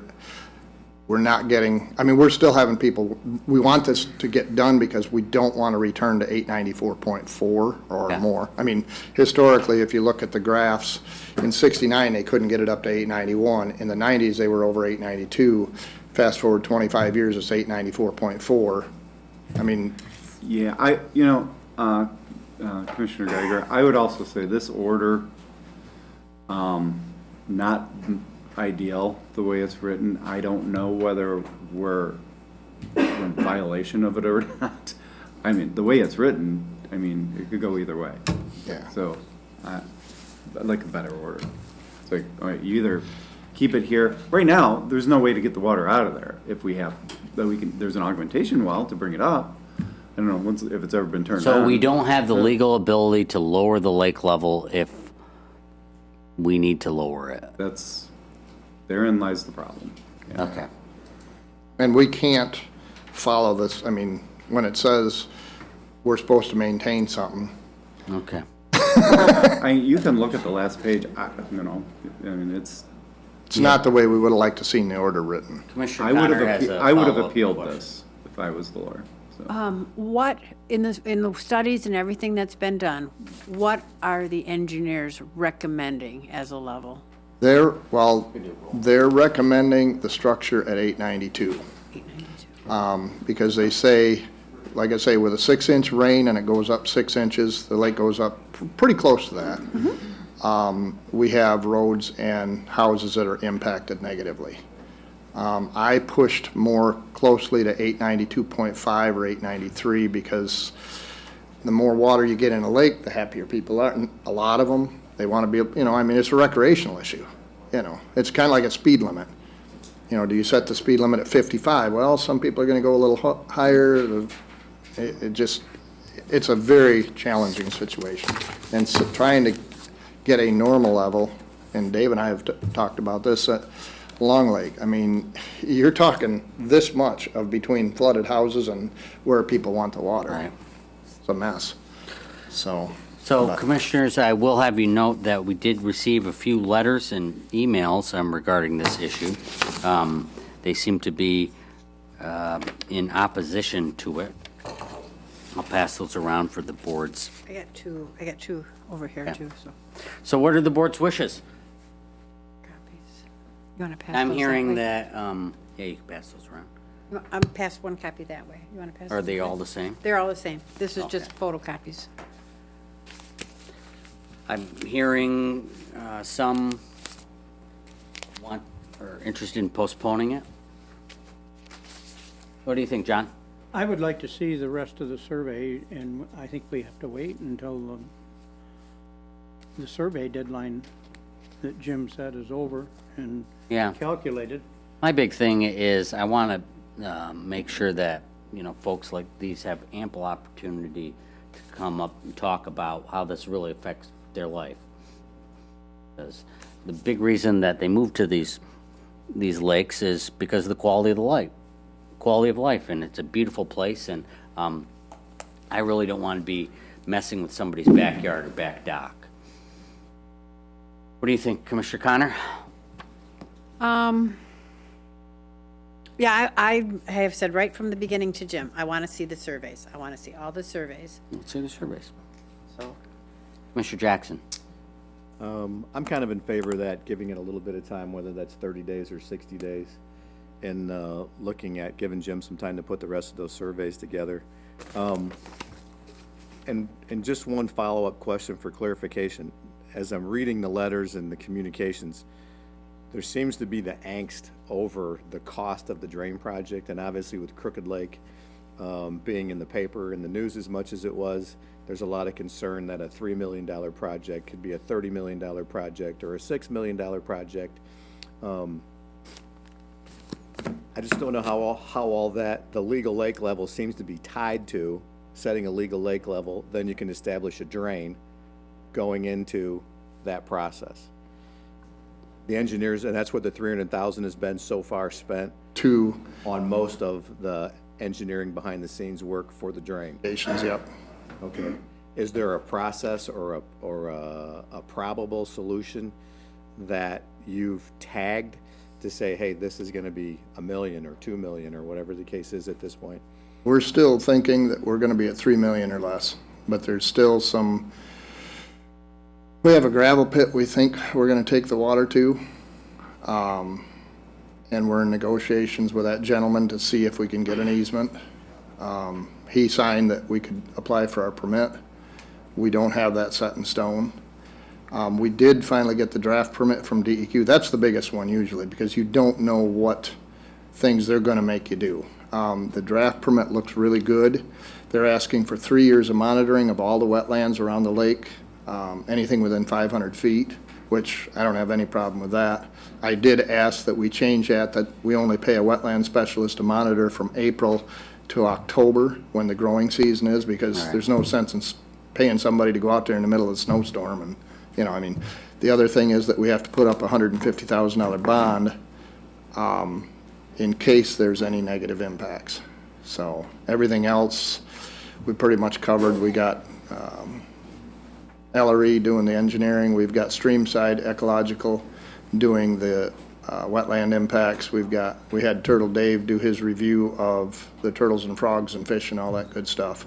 not getting, I mean, we're still having people, we want this to get done because we don't want to return to 894.4 or
Yeah.
more. I mean, historically, if you look at the graphs, in 69, they couldn't get it up to 891. In the 90s, they were over 892. Fast forward 25 years, it's 894.4. I mean,
Yeah, Commissioner Geiger, I would also say this order, not ideal, the way it's written. I don't know whether we're in violation of it or not. I mean, the way it's written, I mean, it could go either way.
yeah.
So, I'd like a better order. It's like, all right, you either keep it here. Right now, there's no way to get the water out of there. If we have, there's an augmentation well to bring it up. I don't know if it's ever been turned on.
So we don't have the legal ability to lower the lake level if we need to lower it.
Therein lies the problem.
Okay.
And we can't follow this, I mean, when it says we're supposed to maintain something,
Okay.
You can look at the last page, I mean,
it's not the way we would have liked to seen the order written.
Commissioner
I would
Connor has a
have
follow-up
appealed
question.
this if I was the lawyer, so.
What, in the studies and everything that's been done, what are the engineers recommending as a level?
They're recommending the structure at 892.
892.
Because they say, like I say, with a 6-inch rain and it goes up 6 inches, the lake goes up pretty close to that. We have roads and houses that are impacted negatively. I pushed more closely to 892.5 or 893 because the more water you get in a lake, the happier people are. And a lot of them, they want to be, I mean, it's a recreational issue. It's kind of like a speed limit. Do you set the speed limit at 55? Well, some people are going to go a little higher. It's a very challenging situation. And so trying to get a normal level, and Dave and I have talked about this at Long Lake. I mean, you're talking this much of between flooded houses and where people want the water.
Right.
It's a mess. So
Commissioners, I will have you note that we did receive a few letters and emails regarding this issue. They seem to be in opposition to it. I'll pass those around for the boards.
I got two over here too, so.
So what are the board's wishes?
Copies. You want to pass those
I'm hearing
way?
that, yeah, you can pass those around.
I'm pass one copy that way. You want to pass?
Are
this
they
way?
all the same?
They're all the same. This is just
Okay.
photocopies.
I'm hearing some want or interested in postponing it. What do you think, John?
I would like to see the rest of the survey, and I think we have to wait until the survey deadline that Jim said is over and
Yeah.
calculated.
My big thing is I want to make sure that, folks like these have ample opportunity to come up and talk about how this really affects their life. Because the big reason that they move to these lakes is because of the quality of the quality of life, and it's a beautiful place, and I really don't want to be messing with somebody's backyard or back dock. What do you think, Commissioner Connor?
Yeah, I have said right from the beginning to Jim, I want to see the surveys. I want to see all the surveys.
Let's see the surveys.
So,
Commissioner Jackson?
I'm kind of in favor of that, giving it a little bit of time, whether that's 30 days or 60 days. in looking at giving Jim some time to put the rest of those surveys together. And just one follow-up question for clarification. As I'm reading the letters and the communications, there seems to be the angst over the cost of the drain project, and obviously with Crooked Lake being in the paper and the news as much as it was, there's a lot of concern that a $3 million project could be a $30 million project or a $6 million project. I just don't know how all that, the legal lake level seems to be tied to setting a legal lake level, then you can establish a drain going into that process. The engineers, and that's what the 300,000 has been so far spent on most of the engineering behind the scenes work for the drain.
Yep.
Okay. Is there a process or a probable solution that you've tagged to say, hey, this is going to be $1 million or $2 million or whatever the case is at this point?
We're still thinking that we're gonna be at 3 million or less, but there's still some, we have a gravel pit we think we're gonna take the water to. And we're in negotiations with that gentleman to see if we can get an easement. He signed that we could apply for our permit. We don't have that set in stone. We did finally get the draft permit from DEQ. That's the biggest one usually, because you don't know what things they're gonna make you do. The draft permit looks really good. They're asking for 3 years of monitoring of all the wetlands around the lake, anything within 500 feet, which I don't have any problem with that. I did ask that we change that we only pay a wetland specialist to monitor from April to October when the growing season is, because there's no sense in paying somebody to go out there in the middle of the snowstorm. And, you know, I mean, the other thing is that we have to put up a $150,000 bond in case there's any negative impacts. So everything else we pretty much covered. We got LRE doing the engineering. We've got Streamside Ecological doing the wetland impacts. We had Turtle Dave do his review of the turtles and frogs and fish and all that good stuff.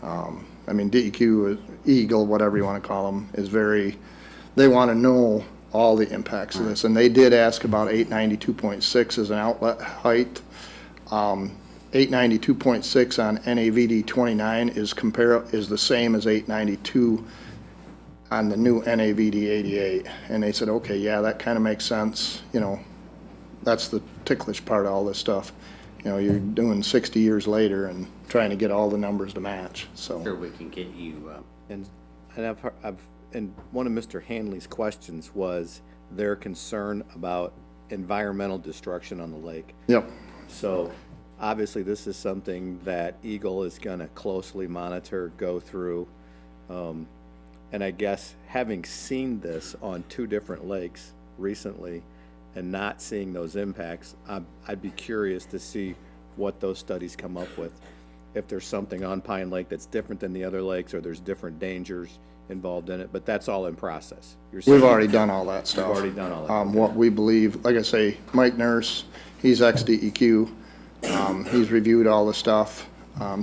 I mean, DEQ, Eagle, whatever you want to call them, is they want to know all the impacts of this, and they did ask about 892.6 as an outlet height. 892.6 on NAVD 29 is the same as 892 on the new NAVD 88, and they said, okay, yeah, that kind of makes sense. You know, that's the ticklish part of all this stuff. You know, you're doing 60 years later and trying to get all the numbers to match. So
Sure, we can get you.
And and one of Mr. Hanley's questions was their concern about environmental destruction on the lake.
Yep.
So obviously this is something that Eagle is going to closely monitor, go through. And I guess having seen this on 2 different lakes recently and not seeing those impacts, I'd be curious to see what those studies come up with. If there's something on Pine Lake that's different than the other lakes, or there's different dangers involved in it, but that's all in process.
We've already done all that stuff.
You've already done all that.
What we believe, like I say, Mike Nurse, he's ex-DEQ. He's reviewed all the stuff.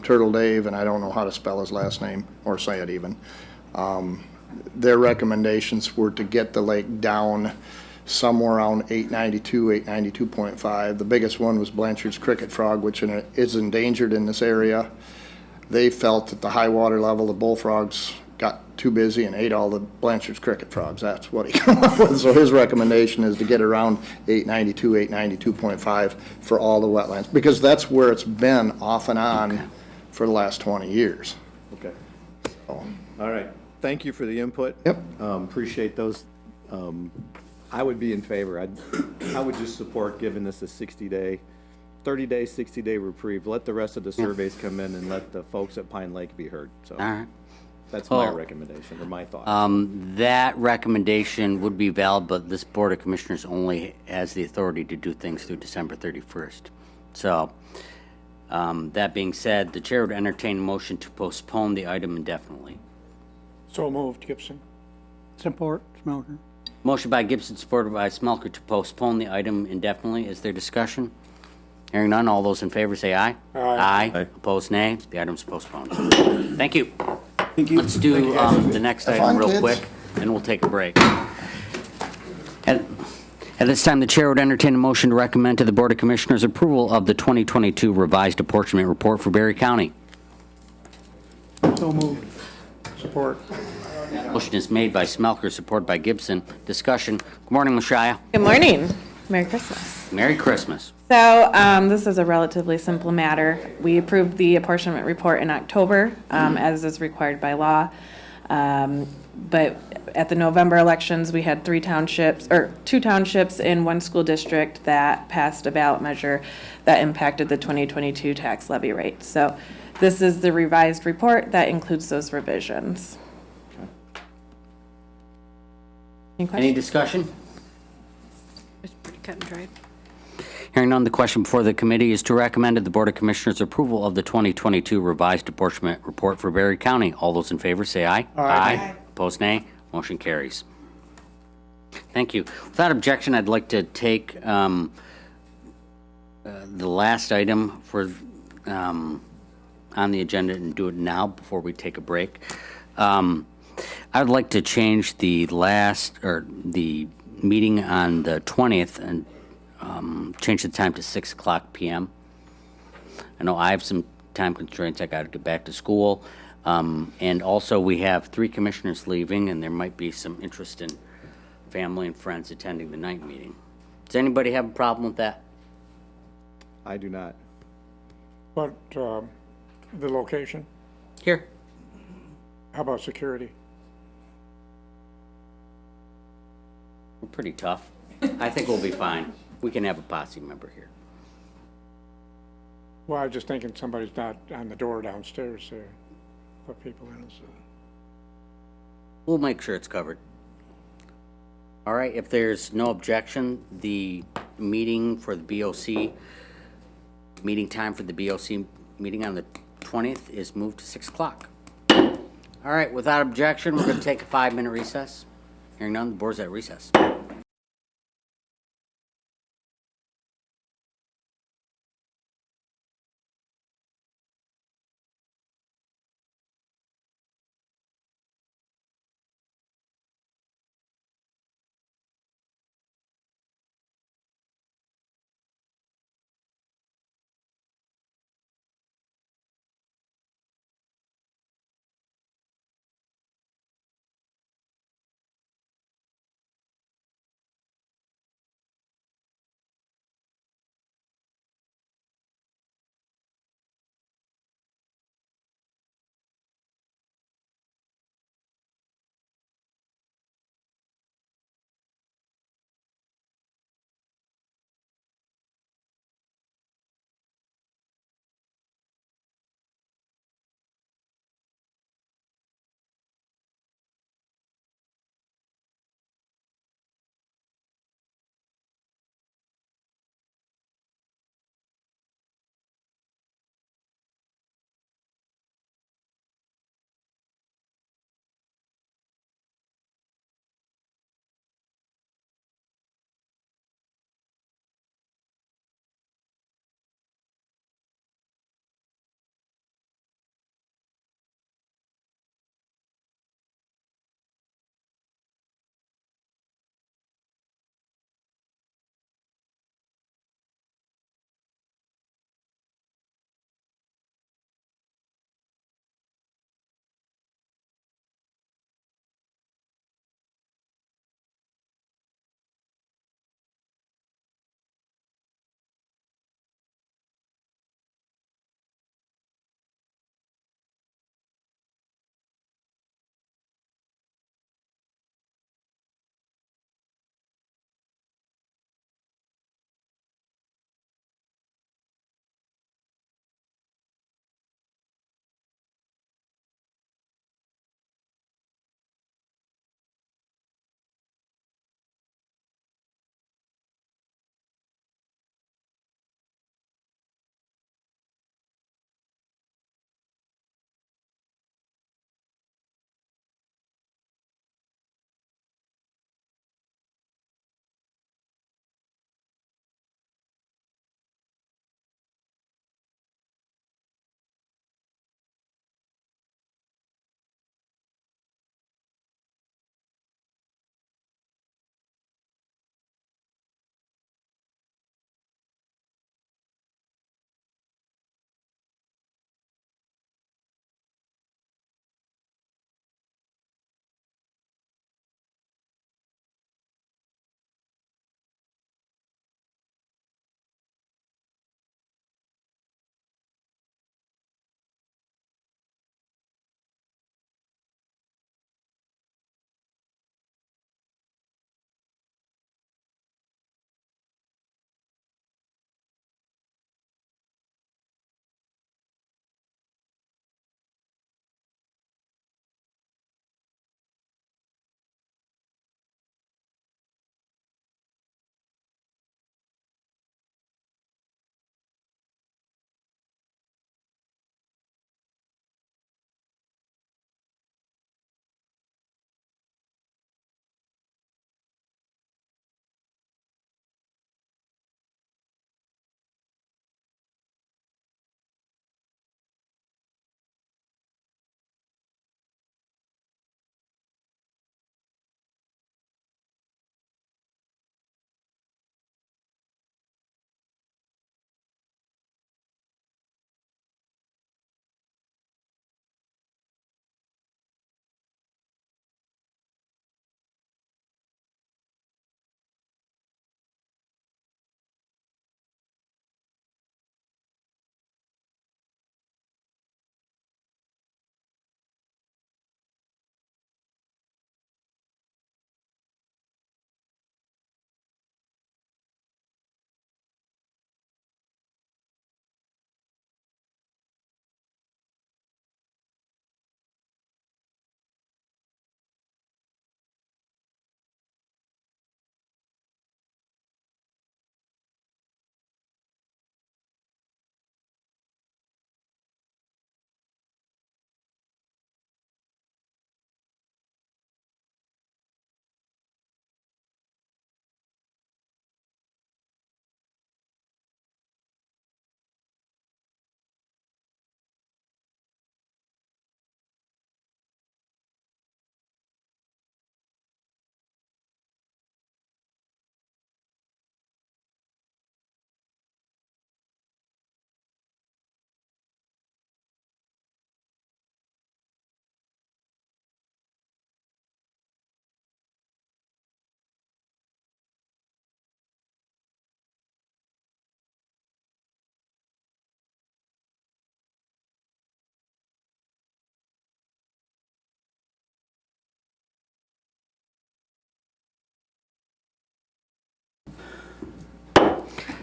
Turtle Dave, and I don't know how to spell his last name or say it even. Their recommendations were to get the lake down somewhere around 892, 892.5. The biggest one was Blanchard's cricket frog, which is endangered in this area. They felt that the high water level, the bullfrogs got too busy and ate all the Blanchard's cricket frogs. That's what he came up with. So his recommendation is to get around 892, 892.5 for all the wetlands, because that's where it's been off and on for the last 20 years.
Okay. All right. Thank you for the input.
Yep.
Appreciate those. I would be in favor. I would just support giving this a 60-day, 30-day, 60-day reprieve. Let the rest of the surveys come in and let the folks at Pine Lake be heard. So
All right.
that's my recommendation or my thought.
That recommendation would be valid, but this Board of Commissioners only has the authority to do things through December 31st. So, that being said, the chair would entertain a motion to postpone the item indefinitely.
So moved, Gibson. Support, Smelker.
Motion by Gibson, supported by Smelker, to postpone the item indefinitely. Is there discussion? Hearing none, all those in favor say aye. Aye. Opposed, nay. The item's postponed. Thank you.
Thank you.
Let's do the next
Have
item
fun,
real
kids.
quick, and we'll take a break. And At this time, the chair would entertain a motion to recommend to the Board of Commissioners approval of the 2022 revised apportionment report for Berry County.
So moved. Support.
Motion is made by Smelker, supported by Gibson. Discussion. Good morning, Mashaya.
Good morning. Merry Christmas.
Merry Christmas.
So this is a relatively simple matter. We approved the apportionment report in October, as is required by law. But at the November elections, we had two townships in one school district that passed a ballot measure that impacted the 2022 tax levy rate. So this is the revised report that includes those revisions. Any
Any
questions?
discussion?
It's pretty cut and dried.
Hearing none, the question before the committee is to recommend to the Board of Commissioners approval of the 2022 revised apportionment report for Berry County. All those in favor say aye. Aye. Opposed, nay. Motion carries. Thank you. Without objection, I'd like to take the last item for on the agenda and do it now before we take a break. I would like to change the meeting on the 20th and change the time to 6 o'clock p.m. I know I have some time constraints. I got to get back to school. And also, we have 3 commissioners leaving, and there might be some interest in family and friends attending the night meeting. Does anybody have a problem with that?
I do not.
But the location,
Here.
how about security?
We're pretty tough. I think we'll be fine. We can have a posse member here.
Well, I was just thinking somebody's not on the door downstairs there, put people in, so.
We'll make sure it's covered. All right, if there's no objection, the meeting for the BOC, meeting time for the BOC meeting on the 20th is moved to 6 o'clock. All right, without objection, we're going to take a 5-minute recess. Hearing none, the board's at recess.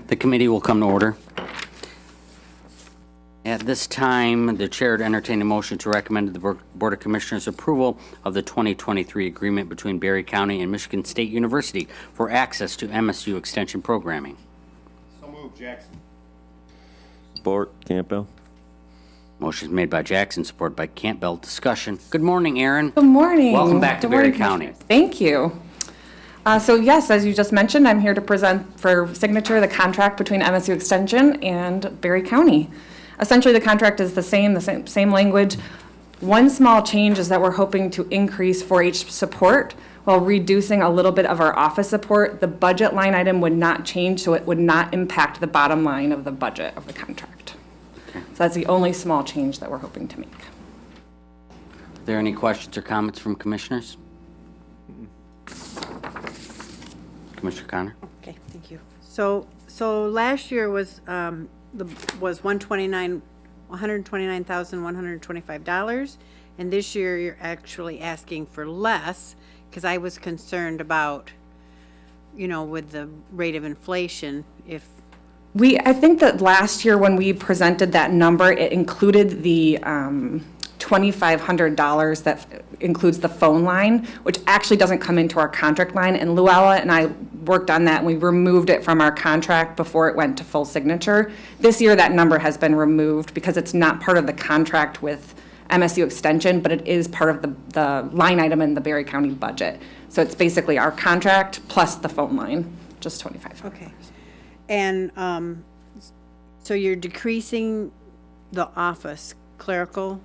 The committee will come to order. At this time, the chair would entertain a motion to recommend to the Board of Commissioners approval of the 2023 agreement between Berry County and Michigan State University for access to MSU Extension programming.
So moved, Jackson.
Support, Campbell.
Motion is made by Jackson, supported by Campbell. Discussion. Good morning, Aaron.
Good morning.
Welcome back to
Good morning,
Berry County.
Commissioners. Thank you. So yes, as you just mentioned, I'm here to present for signature the contract between MSU Extension and Berry County. Essentially, the contract is the same language. One small change is that we're hoping to increase 4-H support while reducing a little bit of our office support. The budget line item would not change, so it would not impact the bottom line of the budget of the contract. So that's the only small change that we're hoping to make.
Are there any questions or comments from commissioners? Commissioner Connor?
Okay, thank you. So last year was, was $129,125, and this year you're actually asking for less, because I was concerned about, with the rate of inflation, if
I think that last year when we presented that number, it included the $2,500 that includes the phone line, which actually doesn't come into our contract line. And Luella and I worked on that, and we removed it from our contract before it went to full signature. This year, that number has been removed because it's not part of the contract with MSU Extension, but it is part of the line item in the Berry County budget. So it's basically our contract plus the phone line, just $2,500.
Okay. And so you're decreasing the office clerical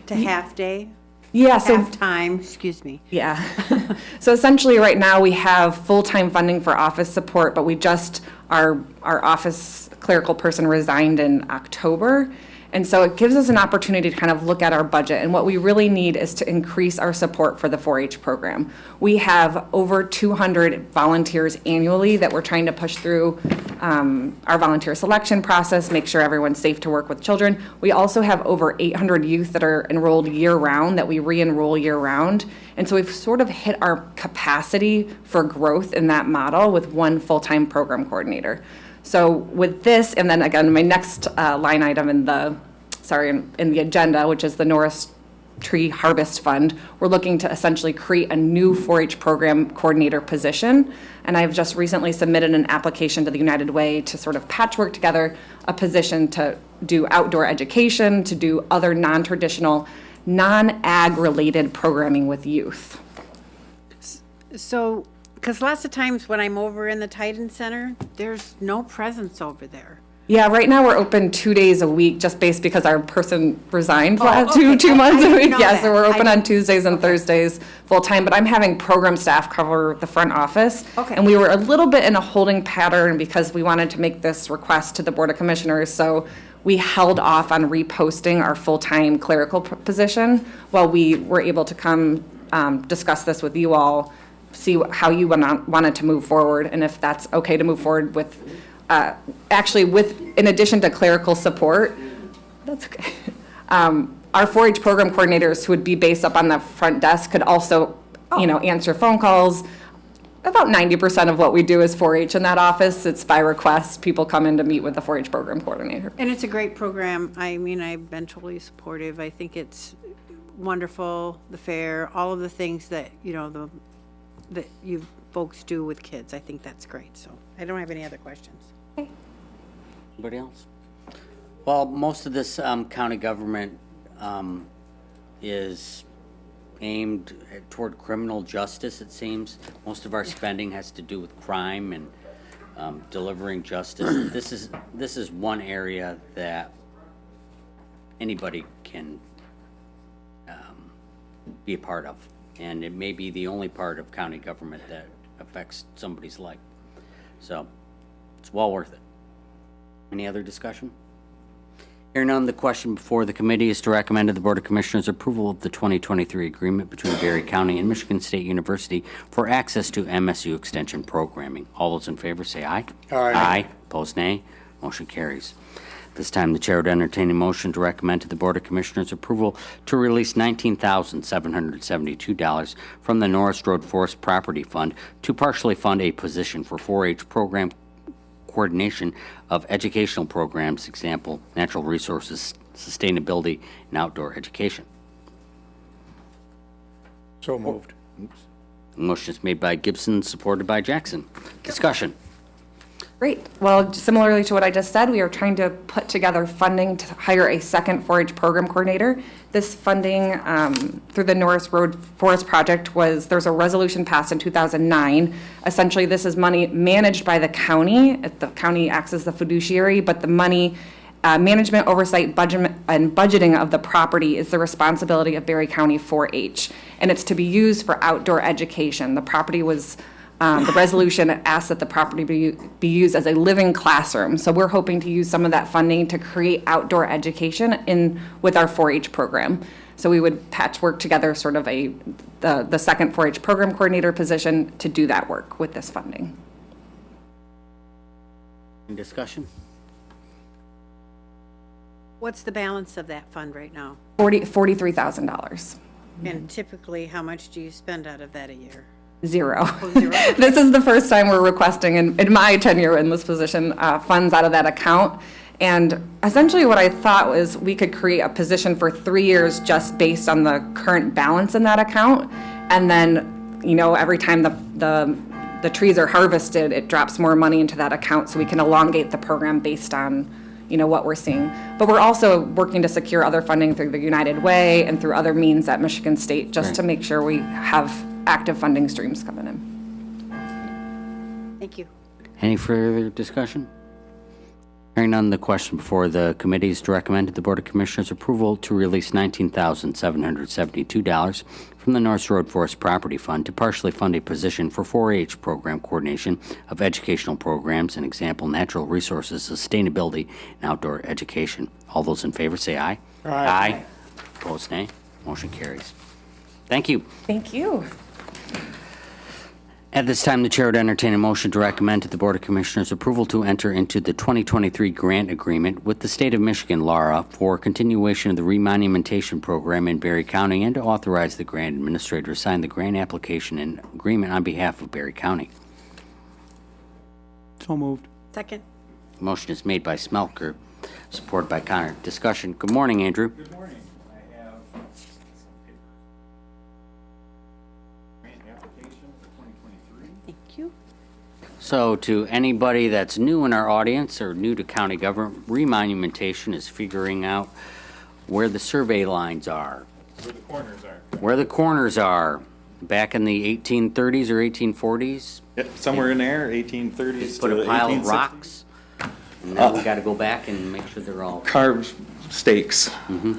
to half-day?
Yeah, so
Half-time, excuse me.
yeah. So essentially, right now, we have full-time funding for office support, but we just, our office clerical person resigned in October. And so it gives us an opportunity to kind of look at our budget. And what we really need is to increase our support for the 4-H program. We have over 200 volunteers annually that we're trying to push through our volunteer selection process, make sure everyone's safe to work with children. We also have over 800 youth that are enrolled year-round, that we re-enroll year-round. And so we've sort of hit our capacity for growth in that model with one full-time program coordinator. So with this, and then again, my next line item in the agenda, which is the Norris Tree Harvest Fund, we're looking to essentially create a new 4-H program coordinator position. And I've just recently submitted an application to the United Way to sort of patchwork together a position to do outdoor education, to do other non-traditional, non-ag related programming with youth.
So, because lots of times when I'm over in the Titan Center, there's no presence over there.
Yeah, right now we're open 2 days a week, just based because our person resigned
okay.
two months
I
a
didn't
week.
know
Yeah,
that.
so we're open
I
on
didn't-
Tuesdays and Thursdays full time, but I'm having program staff cover the front office.
Okay.
And we were a little bit in a holding pattern because we wanted to make this request to the Board of Commissioners, so we held off on reposting our full-time clerical position while we were able to come discuss this with you all, see how you wanted to move forward, and if that's okay to move forward with in addition to clerical support, that's okay. Our 4-H program coordinators who would be based up on the front desk could also, answer phone calls. About 90% of what we do is 4-H in that office. It's by request. People come in to meet with the 4-H program coordinator.
And it's a great program. I mean, I've been totally supportive. I think it's wonderful, the fair, all of the things that, that you folks do with kids. I think that's great. So I don't have any other questions.
Anybody else? Well, most of this county government is aimed toward criminal justice, it seems. Most of our spending has to do with crime and delivering justice. This is one area that anybody can be a part of, and it may be the only part of county government that affects somebody's life. So it's well worth it. Any other discussion? Hearing none, the question before the committee is to recommend to the Board of Commissioners approval of the 2023 agreement between Berry County and Michigan State University for access to MSU Extension programming. All those in favor say aye.
Aye.
Aye. Opposed, nay. Motion carries. This time, the chair would entertain a motion to recommend to the Board of Commissioners approval to release $19,772 from the Norris Road Forest Property Fund to partially fund a position for 4-H program coordination of educational programs, example, natural resources, sustainability, and outdoor education.
So moved.
Motion is made by Gibson, supported by Jackson. Discussion.
Great. Well, similarly to what I just said, we are trying to put together funding to hire a second 4-H program coordinator. This funding through the Norris Road Forest Project there's a resolution passed in 2009. Essentially, this is money managed by the county. The county acts as the fiduciary, but the money management, oversight, budget, and budgeting of the property is the responsibility of Berry County 4-H, and it's to be used for outdoor education. The property was the resolution asked that the property be used as a living classroom. So we're hoping to use some of that funding to create outdoor education with our 4-H program. So we would patchwork together sort of the second 4-H program coordinator position to do that work with this funding.
Any discussion?
What's the balance of that fund right now?
$43,000.
And typically, how much do you spend out of that a year?
Zero.
Zero.
This is the first time we're requesting, in my tenure in this position, funds out of that account. And essentially what I thought was we could create a position for 3 years just based on the current balance in that account. And then, every time the trees are harvested, it drops more money into that account so we can elongate the program based on, what we're seeing. But we're also working to secure other funding through the United Way and through other means at Michigan State just to make sure we have active funding streams coming in.
Thank you.
Any further discussion? Hearing none, the question before the committee is to recommend to the Board of Commissioners approval to release $19,772 from the Norris Road Forest Property Fund to partially fund a position for 4-H program coordination of educational programs, an example, natural resources, sustainability, and outdoor education. All those in favor say aye. Aye. Opposed, nay. Motion carries. Thank you.
Thank you.
At this time, the Chair would entertain a motion to recommend to the Board of Commissioners approval to enter into the 2023 grant agreement with the State of Michigan, LARA, for continuation of the remonumentation program in Berry County and to authorize the grant administrator to sign the grant application and agreement on behalf of Berry County.
So moved.
Second.
Motion is made by Smelker, supported by Connor. Discussion. Good morning, Andrew.
Good morning. I have some papers. Grant application for 2023.
Thank you.
So to anybody that's new in our audience or new to county government, remonumentation is figuring out where the survey lines are.
Where the corners are.
Where the corners are. Back in the 1830s or 1840s,
Yep, somewhere in there, 1830s
put
to
a pile of
1860s.
rocks. And now we gotta go back and make sure they're all.
Carved stakes,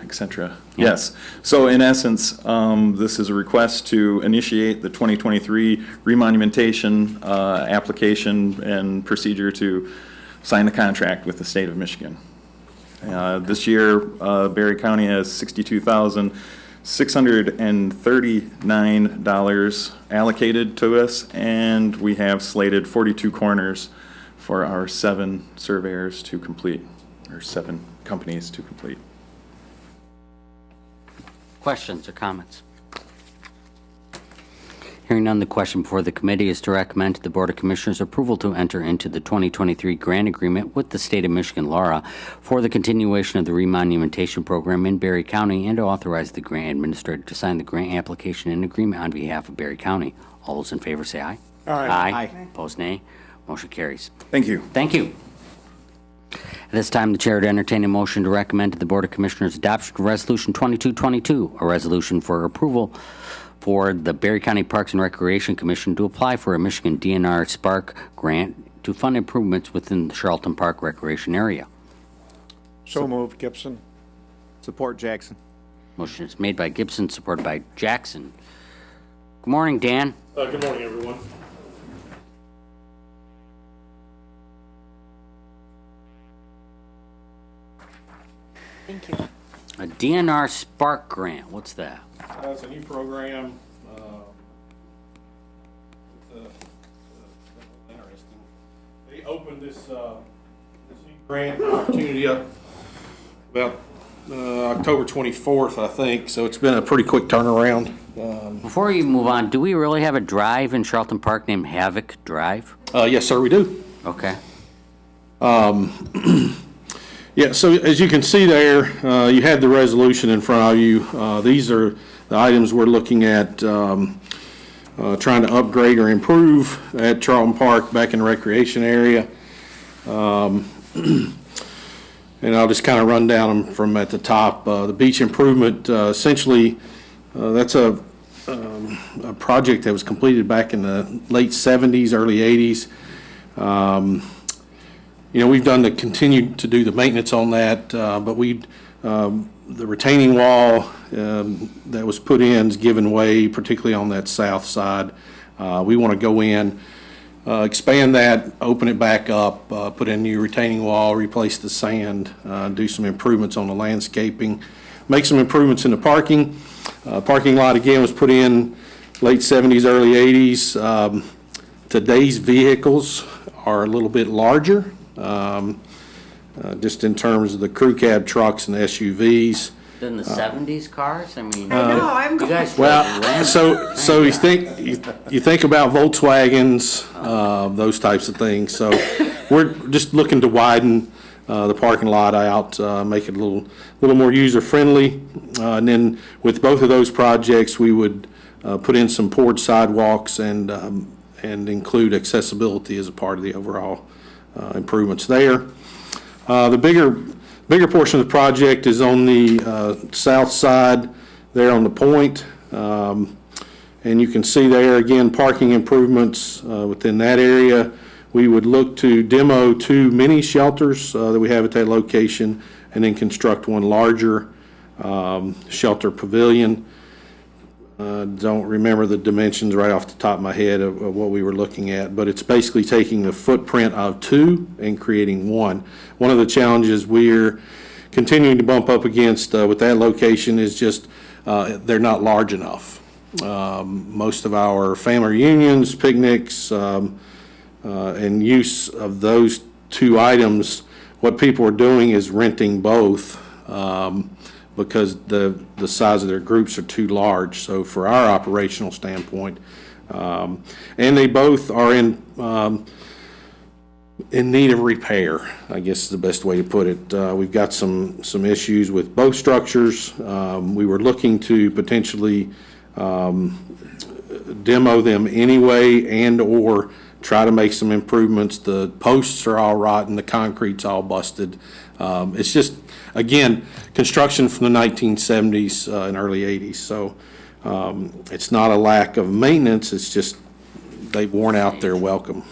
etc. Yes. So in essence, this is a request to initiate the 2023 remonumentation application and procedure to sign the contract with the state of Michigan. This year, Berry County has $62,639 allocated to us, and we have slated 42 corners for our 7 surveyors to complete, or 7 companies to complete.
Questions or comments? Hearing none, the question before the committee is to recommend to the Board of Commissioners approval to enter into the 2023 grant agreement with the State of Michigan, LARA, for the continuation of the remonumentation program in Berry County and to authorize the grant administrator to sign the grant application and agreement on behalf of Berry County. All those in favor say aye. Aye. Opposed, nay. Motion carries.
Thank you.
Thank you. At this time, the Chair would entertain a motion to recommend to the Board of Commissioners adoption of Resolution 2222, a resolution for approval for the Berry County Parks and Recreation Commission to apply for a Michigan DNR Spark grant to fund improvements within the Charlton Park recreation area.
So moved, Gibson.
Support Jackson.
Motion is made by Gibson, supported by Jackson. Good morning, Dan.
Good morning, everyone.
Thank you.
A DNR Spark grant, what's that?
It's a new program. Interesting. They opened this new grant opportunity up about October 24th, I think. So it's been a pretty quick turnaround.
Before you move on, do we really have a drive in Charlton Park named Havoc Drive?
Yes, sir, we do.
Okay.
Yeah, so as you can see there, you had the resolution in front of you. These are the items we're looking at trying to upgrade or improve at Charlton Park back in the recreation area. And I'll just kind of run down them from at the top. The beach improvement, essentially, that's a project that was completed back in the late 70s, early 80s. You know, we've continued to do the maintenance on that, but the retaining wall that was put in is given way, particularly on that south side. We want to go in, expand that, open it back up, put in a new retaining wall, replace the sand, do some improvements on the landscaping, make some improvements in the parking. Parking lot, again, was put in late 70s, early 80s. Today's vehicles are a little bit larger, just in terms of the crew cab trucks and SUVs.
Than the 70s cars? I mean,
I know, I'm
you
going.
guys.
Well, so you think about Volkswagens, those types of things. So we're just looking to widen the parking lot out, make it a little more user friendly. And then with both of those projects, we would put in some poured sidewalks and include accessibility as a part of the overall improvements there. The bigger portion of the project is on the south side there on the point. And you can see there, again, parking improvements within that area. We would look to demo 2 mini shelters that we have at that location and then construct one larger shelter pavilion. Don't remember the dimensions right off the top of my head of what we were looking at, but it's basically taking the footprint of 2 and creating 1. One of the challenges we're continuing to bump up against with that location is just they're not large enough. Most of our family reunions, picnics, and use of those 2 items, what people are doing is renting both because the size of their groups are too large. So for our operational standpoint, and they both are in need of repair, I guess is the best way to put it. We've got some issues with both structures. We were looking to potentially demo them anyway and or try to make some improvements. The posts are all rotten, the concrete's all busted. It's just, again, construction from the 1970s and early 80s. So it's not a lack of maintenance, it's just they've worn out their welcome.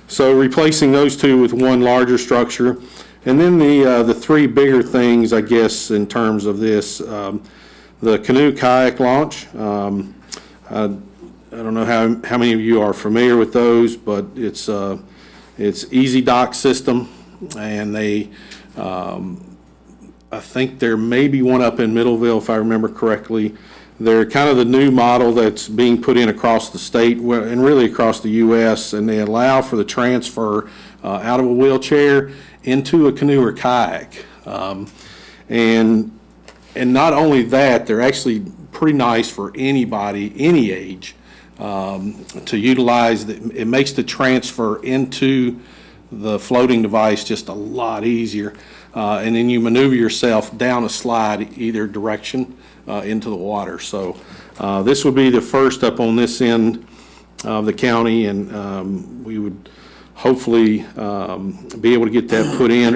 So replacing those 2 with one larger structure. And then the 3 bigger things, I guess, in terms of this, the canoe kayak launch. I don't know how many of you are familiar with those, but it's Easy Dock system, and they, I think there may be one up in Middleville, if I remember correctly. They're kind of the new model that's being put in across the state and really across the U.S., and they allow for the transfer out of a wheelchair into a canoe or kayak. And not only that, they're actually pretty nice for anybody, any age, to utilize. It makes the transfer into the floating device just a lot easier. And then you maneuver yourself down a slide either direction into the water. So this would be the first up on this end of the county, and we would hopefully be able to get that put in.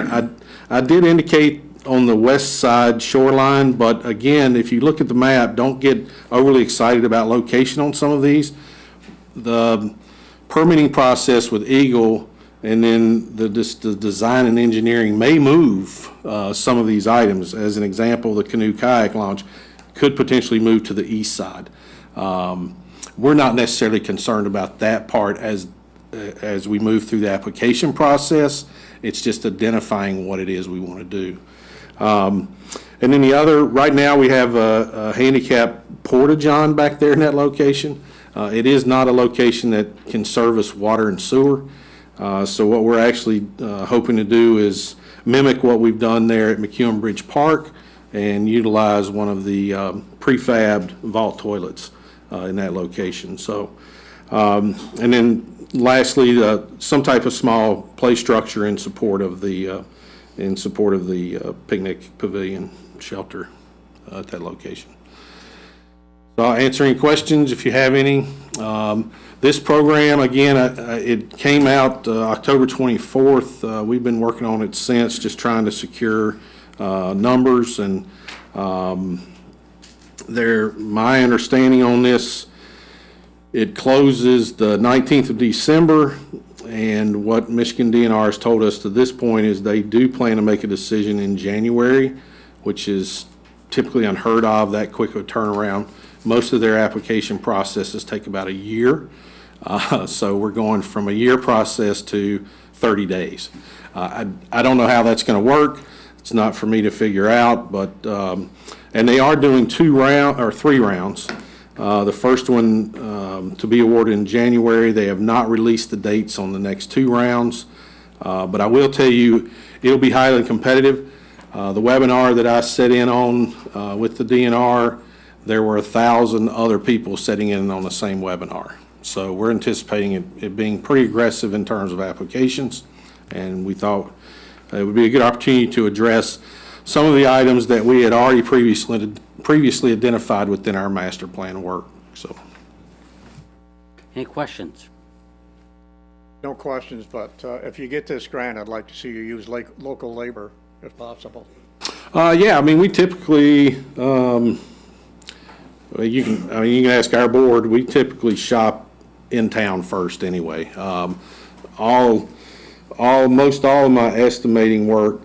I did indicate on the west side shoreline, but again, if you look at the map, don't get overly excited about location on some of these. The permitting process with Eagle and then the design and engineering may move some of these items. As an example, the canoe kayak launch could potentially move to the east side. We're not necessarily concerned about that part as we move through the application process. It's just identifying what it is we want to do. And then the other, right now we have a handicap porta-john back there in that location. It is not a location that can service water and sewer. So what we're actually hoping to do is mimic what we've done there at McEwen Bridge Park and utilize one of the prefabbed vault toilets in that location. So And then lastly, some type of small play structure in support of the picnic pavilion shelter at that location. So I'll answer any questions if you have any. This program, again, it came out October 24th. We've been working on it since, just trying to secure numbers. And my understanding on this, it closes the 19th of December. And what Michigan DNR has told us to this point is they do plan to make a decision in January, which is typically unheard of, that quick a turnaround. Most of their application processes take about a year. So we're going from a year process to 30 days. I don't know how that's going to work. It's not for me to figure out, but, and they are doing 3 rounds. The first one to be awarded in January. They have not released the dates on the next 2 rounds. But I will tell you, it'll be highly competitive. The webinar that I sat in on with the DNR, there were 1,000 other people sitting in on the same webinar. So we're anticipating it being pretty aggressive in terms of applications, and we thought it would be a good opportunity to address some of the items that we had already previously identified within our master plan work. So,
Any questions?
No questions, but if you get this grant, I'd like to see you use local labor if possible.
Yeah, I mean, we typically, you can ask our board, we typically shop in town first anyway. Most all of my estimating work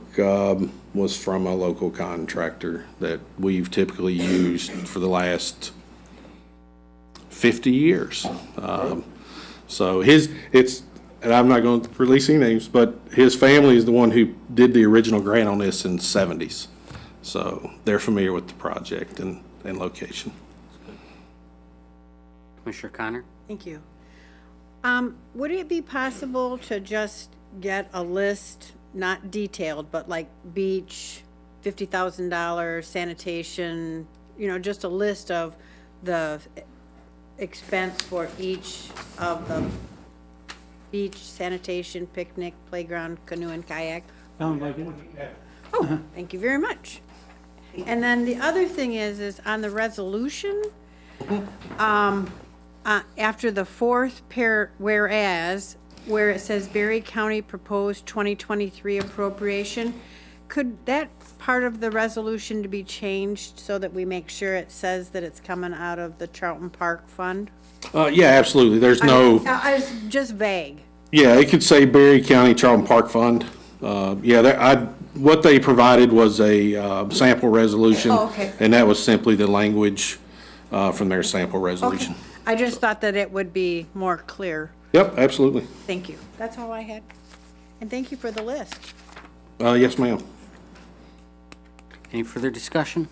was from a local contractor that we've typically used for the last 50 years. So and I'm not going to release any names, but his family is the one who did the original grant on this in the 70s. So they're familiar with the project and location.
Commissioner Connor?
Thank you. Would it be possible to just get a list, not detailed, but like beach, $50,000, sanitation, just a list of the expense for each of the beach, sanitation, picnic, playground, canoe and kayak?
Sounds like it.
Oh, thank you very much. And then the other thing is on the resolution, after the fourth whereas, where it says Berry County proposed 2023 appropriation, could that part of the resolution to be changed so that we make sure it says that it's coming out of the Charlton Park Fund?
Yeah, absolutely. There's no.
It's just vague.
Yeah, it could say Berry County Charlton Park Fund. What they provided was a sample resolution.
Oh, okay.
And that was simply the language from their sample resolution.
Okay. I just thought that it would be more clear.
Yep, absolutely.
Thank you. That's all I had. And thank you for the list.
Yes, ma'am.
Any further discussion?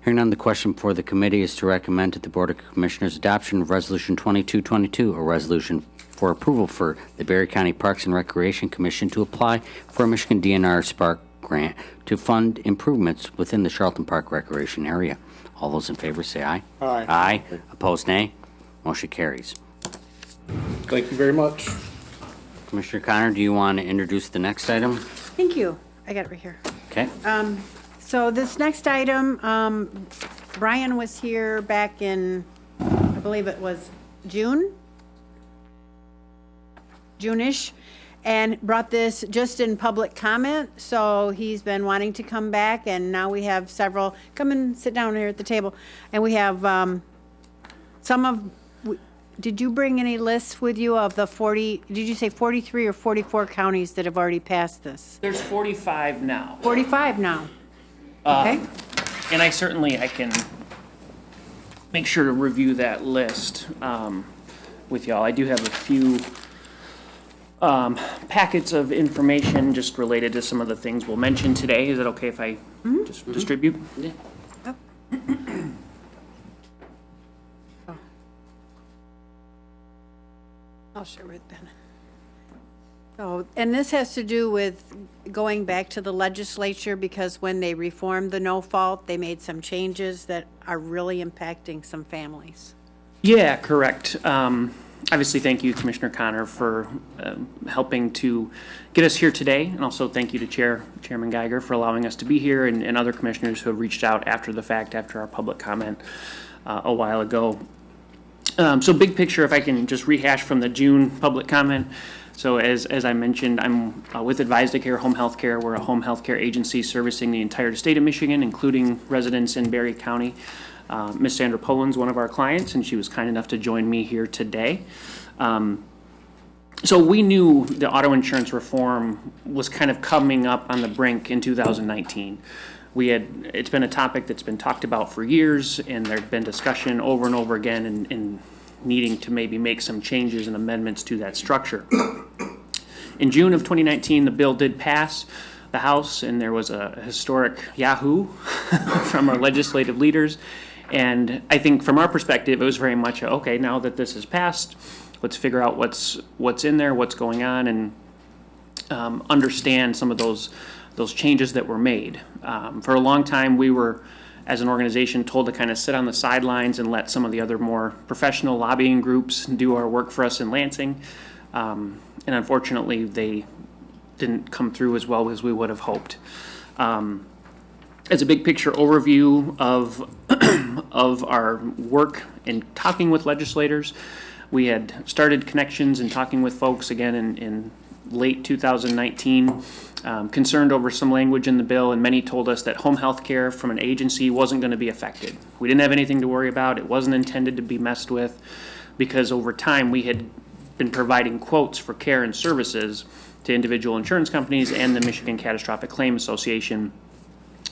Hearing none, the question before the committee is to recommend to the Board of Commissioners adoption of Resolution 2222, a resolution for approval for the Berry County Parks and Recreation Commission to apply for a Michigan DNR Spark grant to fund improvements within the Charlton Park Recreation Area. All those in favor say aye.
Aye.
Aye. Opposed, nay. Motion carries.
Thank you very much.
Commissioner Connor, do you want to introduce the next item?
Thank you. I got it right here.
Okay.
So this next item, Brian was here back in, I believe it was June-ish, and brought this just in public comment. So he's been wanting to come back, and now we have several. Come and sit down here at the table. And we have did you bring any lists with you of the 40, did you say 43 or 44 counties that have already passed this?
There's 45 now.
45 now. Okay.
And I can make sure to review that list with y'all. I do have a few packets of information just related to some of the things we'll mention today. Is it okay if I just distribute?
Yeah.
I'll share with Ben. So, and this has to do with going back to the legislature, because when they reformed the no fault, they made some changes that are really impacting some families.
Yeah, correct. Obviously, thank you, Commissioner Connor, for helping to get us here today, and also thank you to Chairman Geiger for allowing us to be here, and other commissioners who have reached out after the fact, after our public comment a while ago. So big picture, if I can just rehash from the June public comment. So as I mentioned, I'm with AdviseDCare Home Health Care. We're a home health care agency servicing the entire state of Michigan, including residents in Berry County. Ms. Sandra Poland's one of our clients, and she was kind enough to join me here today. So we knew the auto insurance reform was kind of coming up on the brink in 2019. It's been a topic that's been talked about for years, and there's been discussion over and over again in needing to maybe make some changes and amendments to that structure. In June of 2019, the bill did pass the House, and there was a historic yahoo from our legislative leaders. And I think from our perspective, it was very much, okay, now that this has passed, let's figure out what's in there, what's going on, and understand some of those changes that were made. For a long time, we were, as an organization, told to kind of sit on the sidelines and let some of the other more professional lobbying groups do our work for us in Lansing. And unfortunately, they didn't come through as well as we would have hoped. As a big picture overview of our work in talking with legislators, we had started connections and talking with folks again in late 2019, concerned over some language in the bill, and many told us that home health care from an agency wasn't going to be affected. We didn't have anything to worry about. It wasn't intended to be messed with, because over time we had been providing quotes for care and services to individual insurance companies and the Michigan Catastrophic Claim Association.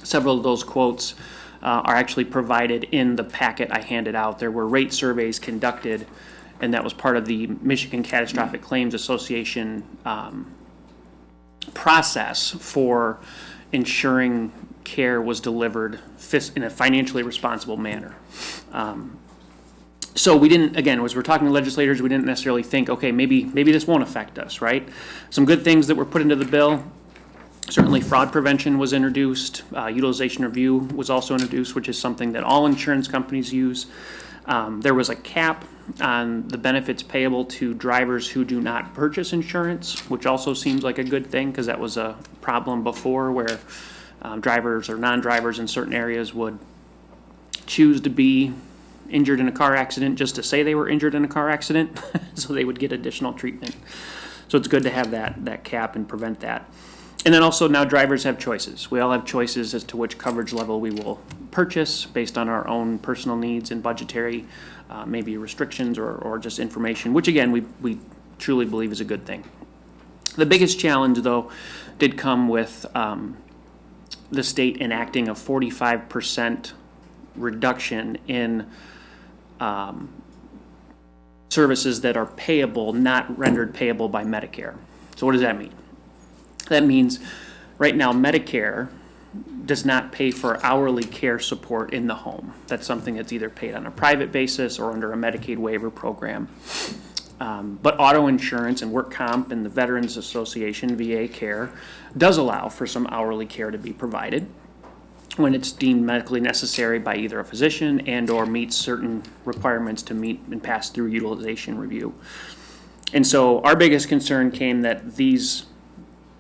Several of those quotes are actually provided in the packet I handed out. There were rate surveys conducted, and that was part of the Michigan Catastrophic Claims Association process for ensuring care was delivered in a financially responsible manner. So we didn't, again, as we're talking to legislators, we didn't necessarily think, okay, maybe this won't affect us, right? Some good things that were put into the bill. Certainly fraud prevention was introduced. Utilization review was also introduced, which is something that all insurance companies use. There was a cap on the benefits payable to drivers who do not purchase insurance, which also seems like a good thing, because that was a problem before where drivers or non-drivers in certain areas would choose to be injured in a car accident just to say they were injured in a car accident, so they would get additional treatment. So it's good to have that cap and prevent that. And then also now drivers have choices. We all have choices as to which coverage level we will purchase based on our own personal needs and budgetary maybe restrictions or just information, which again, we truly believe is a good thing. The biggest challenge, though, did come with the state enacting a 45% reduction in services that are payable, not rendered payable by Medicare. So what does that mean? That means right now Medicare does not pay for hourly care support in the home. That's something that's either paid on a private basis or under a Medicaid waiver program. But auto insurance and work comp and the Veterans Association, VA Care, does allow for some hourly care to be provided when it's deemed medically necessary by either a physician and or meets certain requirements to meet and pass through utilization review. And so our biggest concern came that these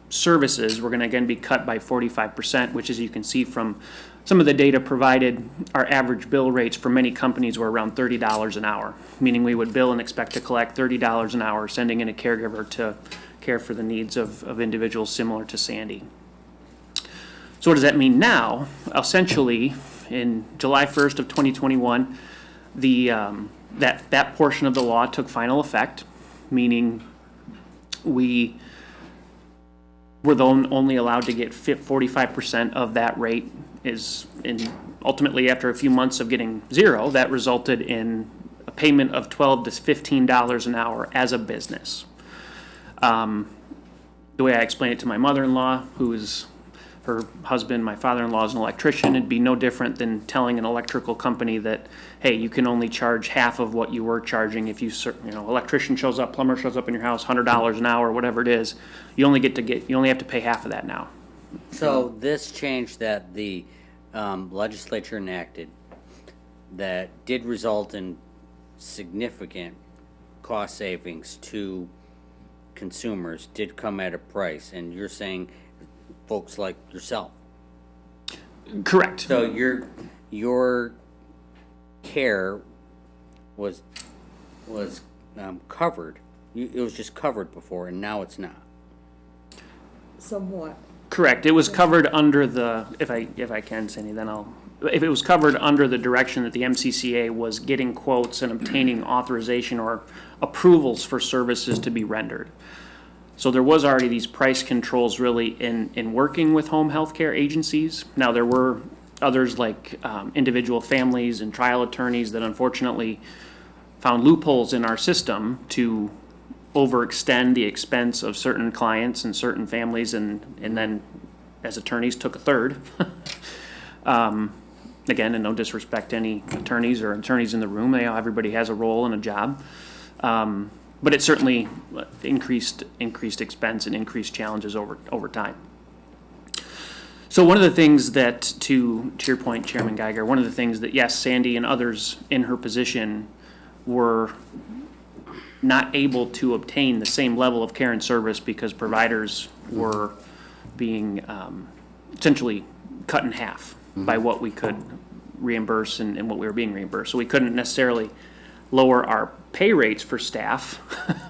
services were going to again be cut by 45%, which, as you can see from some of the data provided, our average bill rates for many companies were around $30 an hour, meaning we would bill and expect to collect $30 an hour, sending in a caregiver to care for the needs of individuals similar to Sandy. So what does that mean now? Essentially, in July 1st of 2021, that portion of the law took final effect, meaning we were only allowed to get 45% of that rate. Ultimately, after a few months of getting zero, that resulted in a payment of $12 to $15 an hour as a business. The way I explain it to my mother-in-law, who is her husband, my father-in-law, is an electrician, it'd be no different than telling an electrical company that, hey, you can only charge half of what you were charging if electrician shows up, plumber shows up in your house, $100 an hour, whatever it is. You only have to pay half of that now.
So this change that the legislature enacted that did result in significant cost savings to consumers did come at a price, and you're saying folks like yourself.
Correct.
So your care was covered. It was just covered before, and now it's not.
Somewhat.
Correct. It was covered under the, if I can, Cindy, then if it was covered under the direction that the MCCA was getting quotes and obtaining authorization or approvals for services to be rendered. So there was already these price controls really in working with home health care agencies. Now there were others like individual families and trial attorneys that unfortunately found loopholes in our system to overextend the expense of certain clients and certain families, and then as attorneys took a third. Again, and no disrespect to any attorneys or attorneys in the room, everybody has a role and a job. But it certainly increased expense and increased challenges over time. So one of the things that, to your point, Chairman Geiger, one of the things that, yes, Sandy and others in her position were not able to obtain the same level of care and service because providers were being essentially cut in half by what we could reimburse and what we were being reimbursed. So we couldn't necessarily lower our pay rates for staff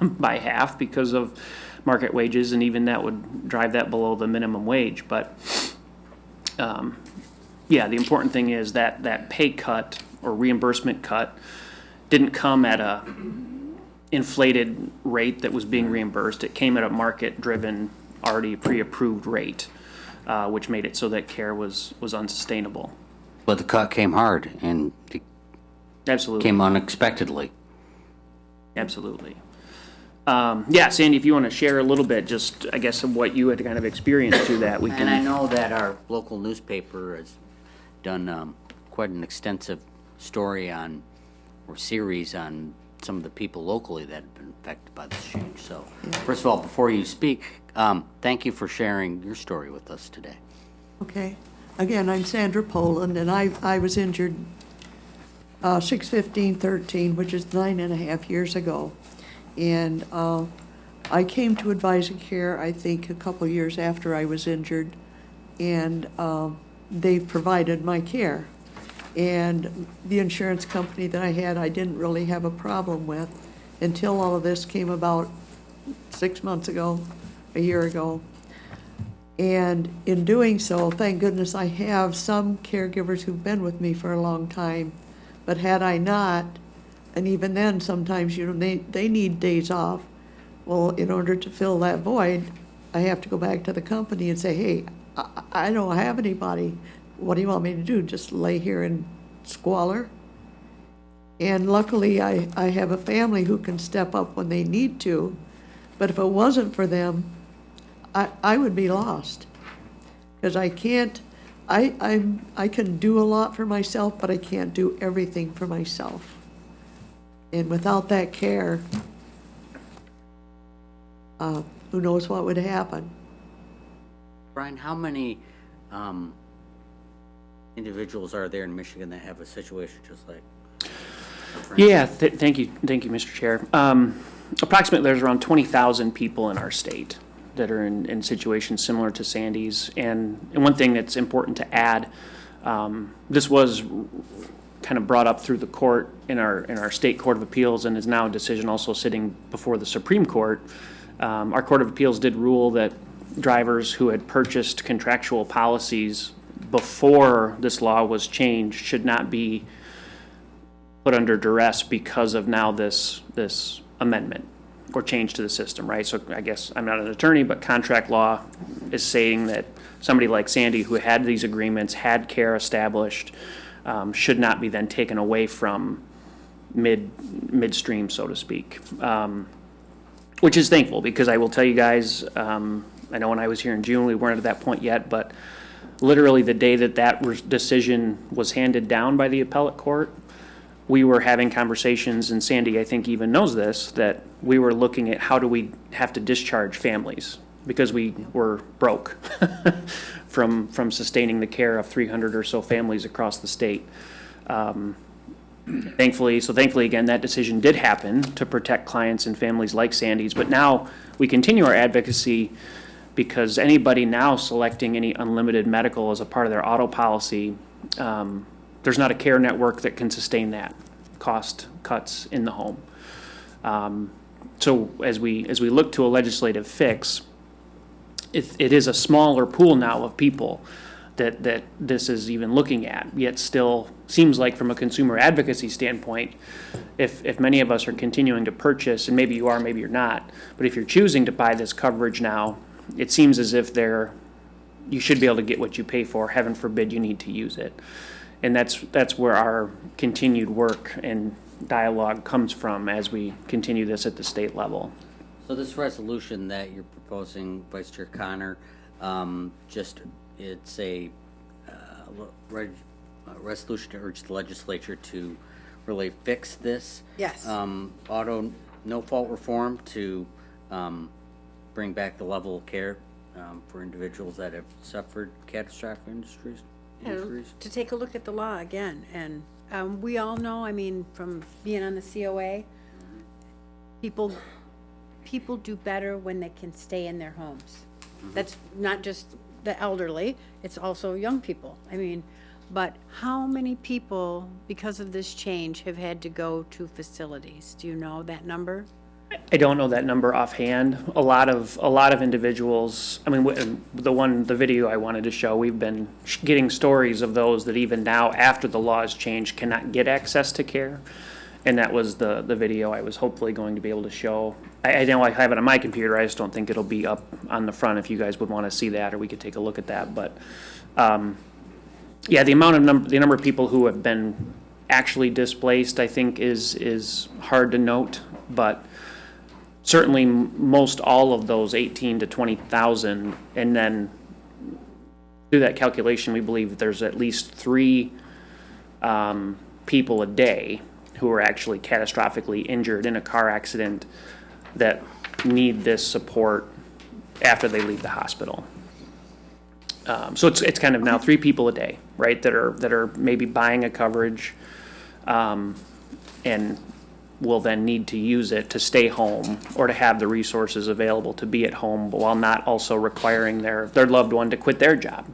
by half because of market wages, and even that would drive that below the minimum wage. But yeah, the important thing is that pay cut or reimbursement cut didn't come at a inflated rate that was being reimbursed. It came at a market-driven, already pre-approved rate, which made it so that care was unsustainable.
But the cut came hard, and it
Absolutely.
came unexpectedly.
Absolutely. Yeah, Sandy, if you want to share a little bit, just, I guess, of what you had kind of experienced through that, we can.
And I know that our local newspaper has done quite an extensive story on, or series on, some of the people locally that have been affected by this change. So, first of all, before you speak, thank you for sharing your story with us today.
Okay. Again, I'm Sandra Poland, and I was injured 6/15/13, which is 9.5 years ago. And I came to Advisor Care, I think, a couple years after I was injured, and they provided my care. And the insurance company that I had, I didn't really have a problem with until all of this came about 6 months ago, a year ago. And in doing so, thank goodness I have some caregivers who've been with me for a long time. But had I not, and even then, sometimes, you know, they need days off. Well, in order to fill that void, I have to go back to the company and say, hey, I don't have anybody. What do you want me to do? Just lay here and squalor? And luckily, I have a family who can step up when they need to. But if it wasn't for them, I would be lost. Because I can't, I can do a lot for myself, but I can't do everything for myself. And without that care, who knows what would happen.
Brian, how many individuals are there in Michigan that have a situation just like?
Yeah, thank you, Mr. Chair. Approximately, there's around 20,000 people in our state that are in situations similar to Sandy's. And one thing that's important to add, this was kind of brought up through the court in our state court of appeals, and is now a decision also sitting before the Supreme Court. Our court of appeals did rule that drivers who had purchased contractual policies before this law was changed should not be put under duress because of now this amendment or change to the system, right? So I guess I'm not an attorney, but contract law is saying that somebody like Sandy who had these agreements, had care established, should not be then taken away from midstream, so to speak. Which is thankful, because I will tell you guys, I know when I was here in June, we weren't at that point yet, but literally the day that decision was handed down by the appellate court, we were having conversations, and Sandy, I think, even knows this, that we were looking at how do we have to discharge families because we were broke from sustaining the care of 300 or so families across the state. Thankfully, again, that decision did happen to protect clients and families like Sandy's, but now we continue our advocacy because anybody now selecting any unlimited medical as a part of their auto policy, there's not a care network that can sustain that cost cuts in the home. So as we look to a legislative fix, it is a smaller pool now of people that this is even looking at, yet still seems like from a consumer advocacy standpoint, if many of us are continuing to purchase, and maybe you are, maybe you're not, but if you're choosing to buy this coverage now, it seems as if you should be able to get what you pay for, heaven forbid you need to use it. And that's where our continued work and dialogue comes from as we continue this at the state level.
So this resolution that you're proposing, Vice Chair Connor, it's a resolution to urge the legislature to really fix this.
Yes.
Auto no-fault reform to bring back the level of care for individuals that have suffered catastrophic injuries.
To take a look at the law again, and we all know, I mean, from being on the COA, people do better when they can stay in their homes. That's not just the elderly, it's also young people. I mean, but how many people, because of this change, have had to go to facilities? Do you know that number?
I don't know that number offhand. A lot of individuals, I mean, the video I wanted to show, we've been getting stories of those that even now, after the laws changed, cannot get access to care. And that was the video I was hopefully going to be able to show. I know I have it on my computer, I just don't think it'll be up on the front if you guys would want to see that, or we could take a look at that. But, yeah, the number of people who have been actually displaced, I think, is hard to note, but certainly most all of those 18 to 20,000, and then through that calculation, we believe there's at least 3 people a day who are actually catastrophically injured in a car accident that need this support after they leave the hospital. So it's kind of now 3 people a day, right, that are maybe buying a coverage and will then need to use it to stay home or to have the resources available to be at home, but while not also requiring their loved one to quit their job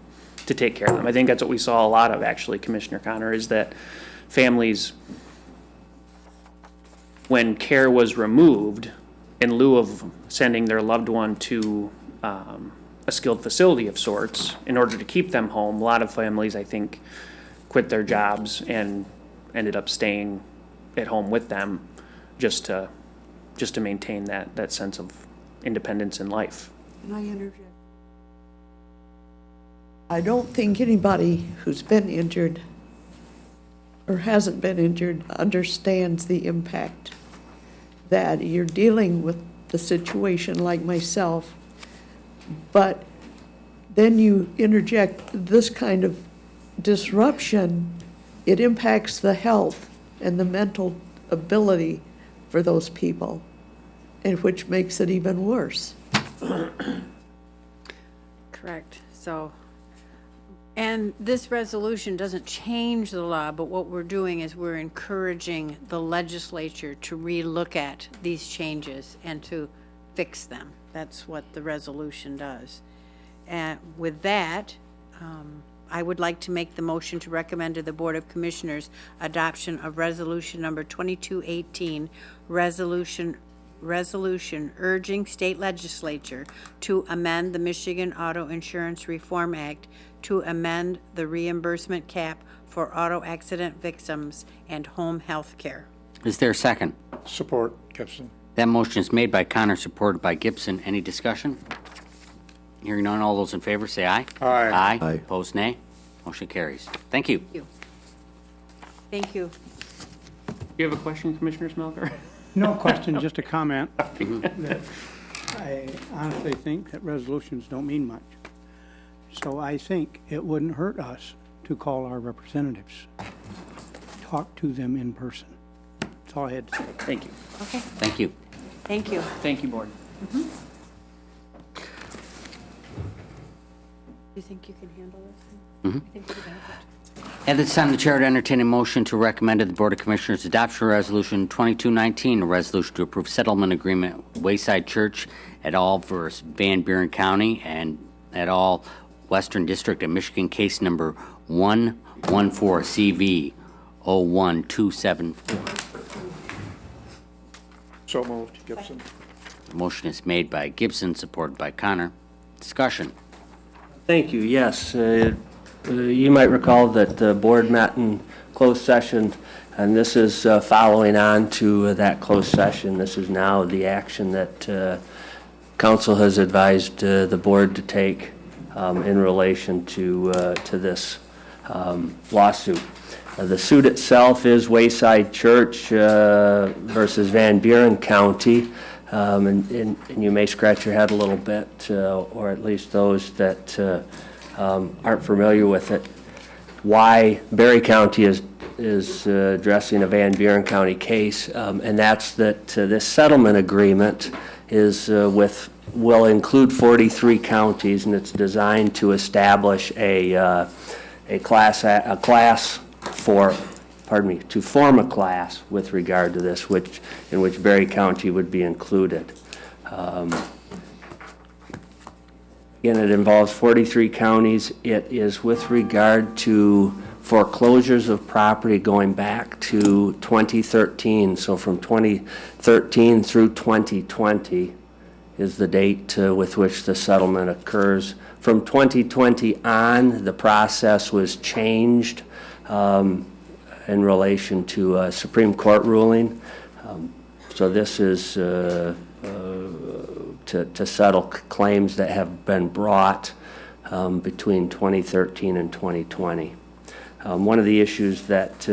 to take care of them. I think that's what we saw a lot of, actually, Commissioner Connor, is that families, when care was removed, in lieu of sending their loved one to a skilled facility of sorts, in order to keep them home, a lot of families, I think, quit their jobs and ended up staying at home with them just to maintain that sense of independence in life.
Can I interject? I don't think anybody who's been injured or hasn't been injured understands the impact that you're dealing with the situation like myself, but then you interject this kind of disruption, it impacts the health and the mental ability for those people, and which makes it even worse.
Correct. So, and this resolution doesn't change the law, but what we're doing is we're encouraging the legislature to relook at these changes and to fix them. That's what the resolution does. And with that, I would like to make the motion to recommend to the Board of Commissioners adoption of resolution number 2218, resolution urging state legislature to amend the Michigan Auto Insurance Reform Act to amend the reimbursement cap for auto accident victims and home health care.
Is there a second?
Support, Gibson.
That motion is made by Connor, supported by Gibson. Any discussion? Hearing none, all those in favor say aye.
Aye.
Aye. Opposed, nay. Motion carries. Thank you.
Thank you. Thank you.
You have a question, Commissioner Smelker?
No question, just a comment. That I honestly think that resolutions don't mean much. So I think it wouldn't hurt us to call our representatives, talk to them in person. That's all I had to say.
Thank you.
Okay.
Thank you.
Thank you.
Thank you, Board.
You think you can handle this? I think we can handle it.
At this time, the Chair would entertain a motion to recommend to the Board of Commissioners adoption of Resolution 2219, a resolution to approve settlement agreement Wayside Church et al. Versus Van Buren County and et al. Western District of Michigan, case number 114CV 01274.
So moved, Gibson.
The motion is made by Gibson, supported by Connor. Discussion.
Thank you. Yes, you might recall that the board met in closed session, and this is following on to that closed session. This is now the action that council has advised the board to take in relation to this lawsuit. The suit itself is Wayside Church versus Van Buren County. And you may scratch your head a little bit, or at least those that aren't familiar with it, why Berry County is addressing a Van Buren County case, and that's that this settlement agreement is will include 43 counties, and it's designed to establish to form a class with regard to this, in which Berry County would be included. Again, it involves 43 counties. It is with regard to foreclosures of property going back to 2013. So from 2013 through 2020 is the date with which the settlement occurs. From 2020 on, the process was changed in relation to a Supreme Court ruling. So this is to settle claims that have been brought between 2013 and 2020. One of the issues that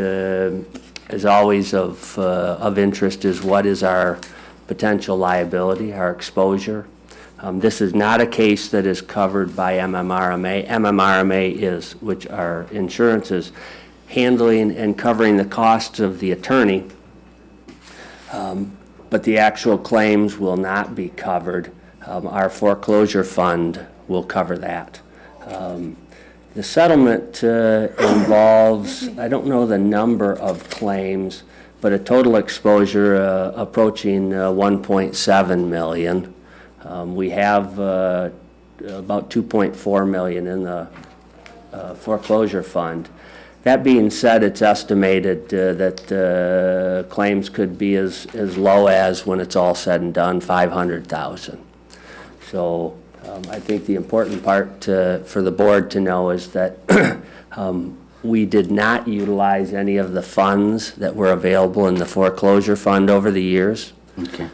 is always of interest is what is our potential liability, our exposure. This is not a case that is covered by MMRMA. MMRMA which our insurance is handling and covering the costs of the attorney, but the actual claims will not be covered. Our foreclosure fund will cover that. The settlement involves, I don't know the number of claims, but a total exposure approaching 1.7 million. We have about 2.4 million in the foreclosure fund. That being said, it's estimated that claims could be as low as, when it's all said and done, 500,000. So I think the important part for the board to know is that we did not utilize any of the funds that were available in the foreclosure fund over the years.
Okay.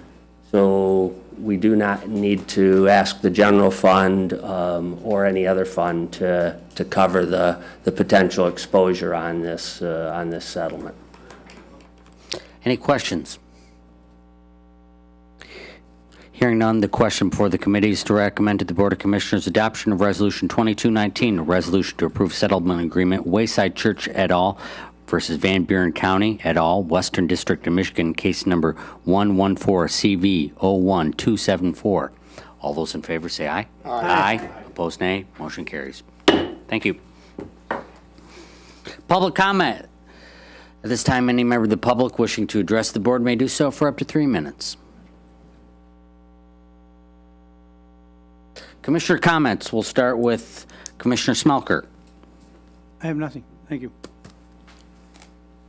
So we do not need to ask the general fund or any other fund to cover the potential exposure on this settlement.
Any questions? Hearing none, the question before the committee is to recommend to the Board of Commissioners adoption of Resolution 2219, a resolution to approve settlement agreement Wayside Church et al. Versus Van Buren County et al., Western District of Michigan, case number 114CV 01274. All those in favor say aye. Aye. Opposed, nay. Motion carries. Thank you. Public comment. At this time, any member of the public wishing to address the board may do so for up to 3 minutes. Commissioner comments. We'll start with Commissioner Smelker.
I have nothing. Thank you.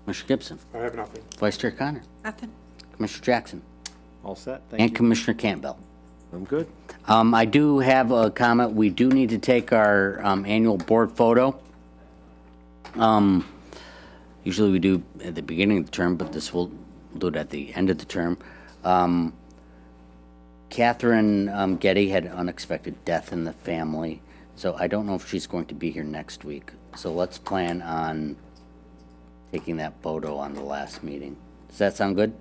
Commissioner Gibson.
I have nothing.
Vice Chair Connor.
Nothing.
Commissioner Jackson.
All set, thank
And
you.
Commissioner Campbell.
I'm good.
I do have a comment. We do need to take our annual board photo. Usually we do at the beginning of the term, but this will do it at the end of the term. Catherine Getty had an unexpected death in the family, so I don't know if she's going to be here next week. So let's plan on taking that photo on the last meeting. Does that sound good?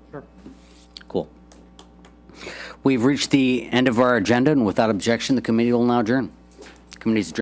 Sure.
Cool. We've reached the end of our agenda, and without objection, the committee will now adjourn. Committee's adjourned.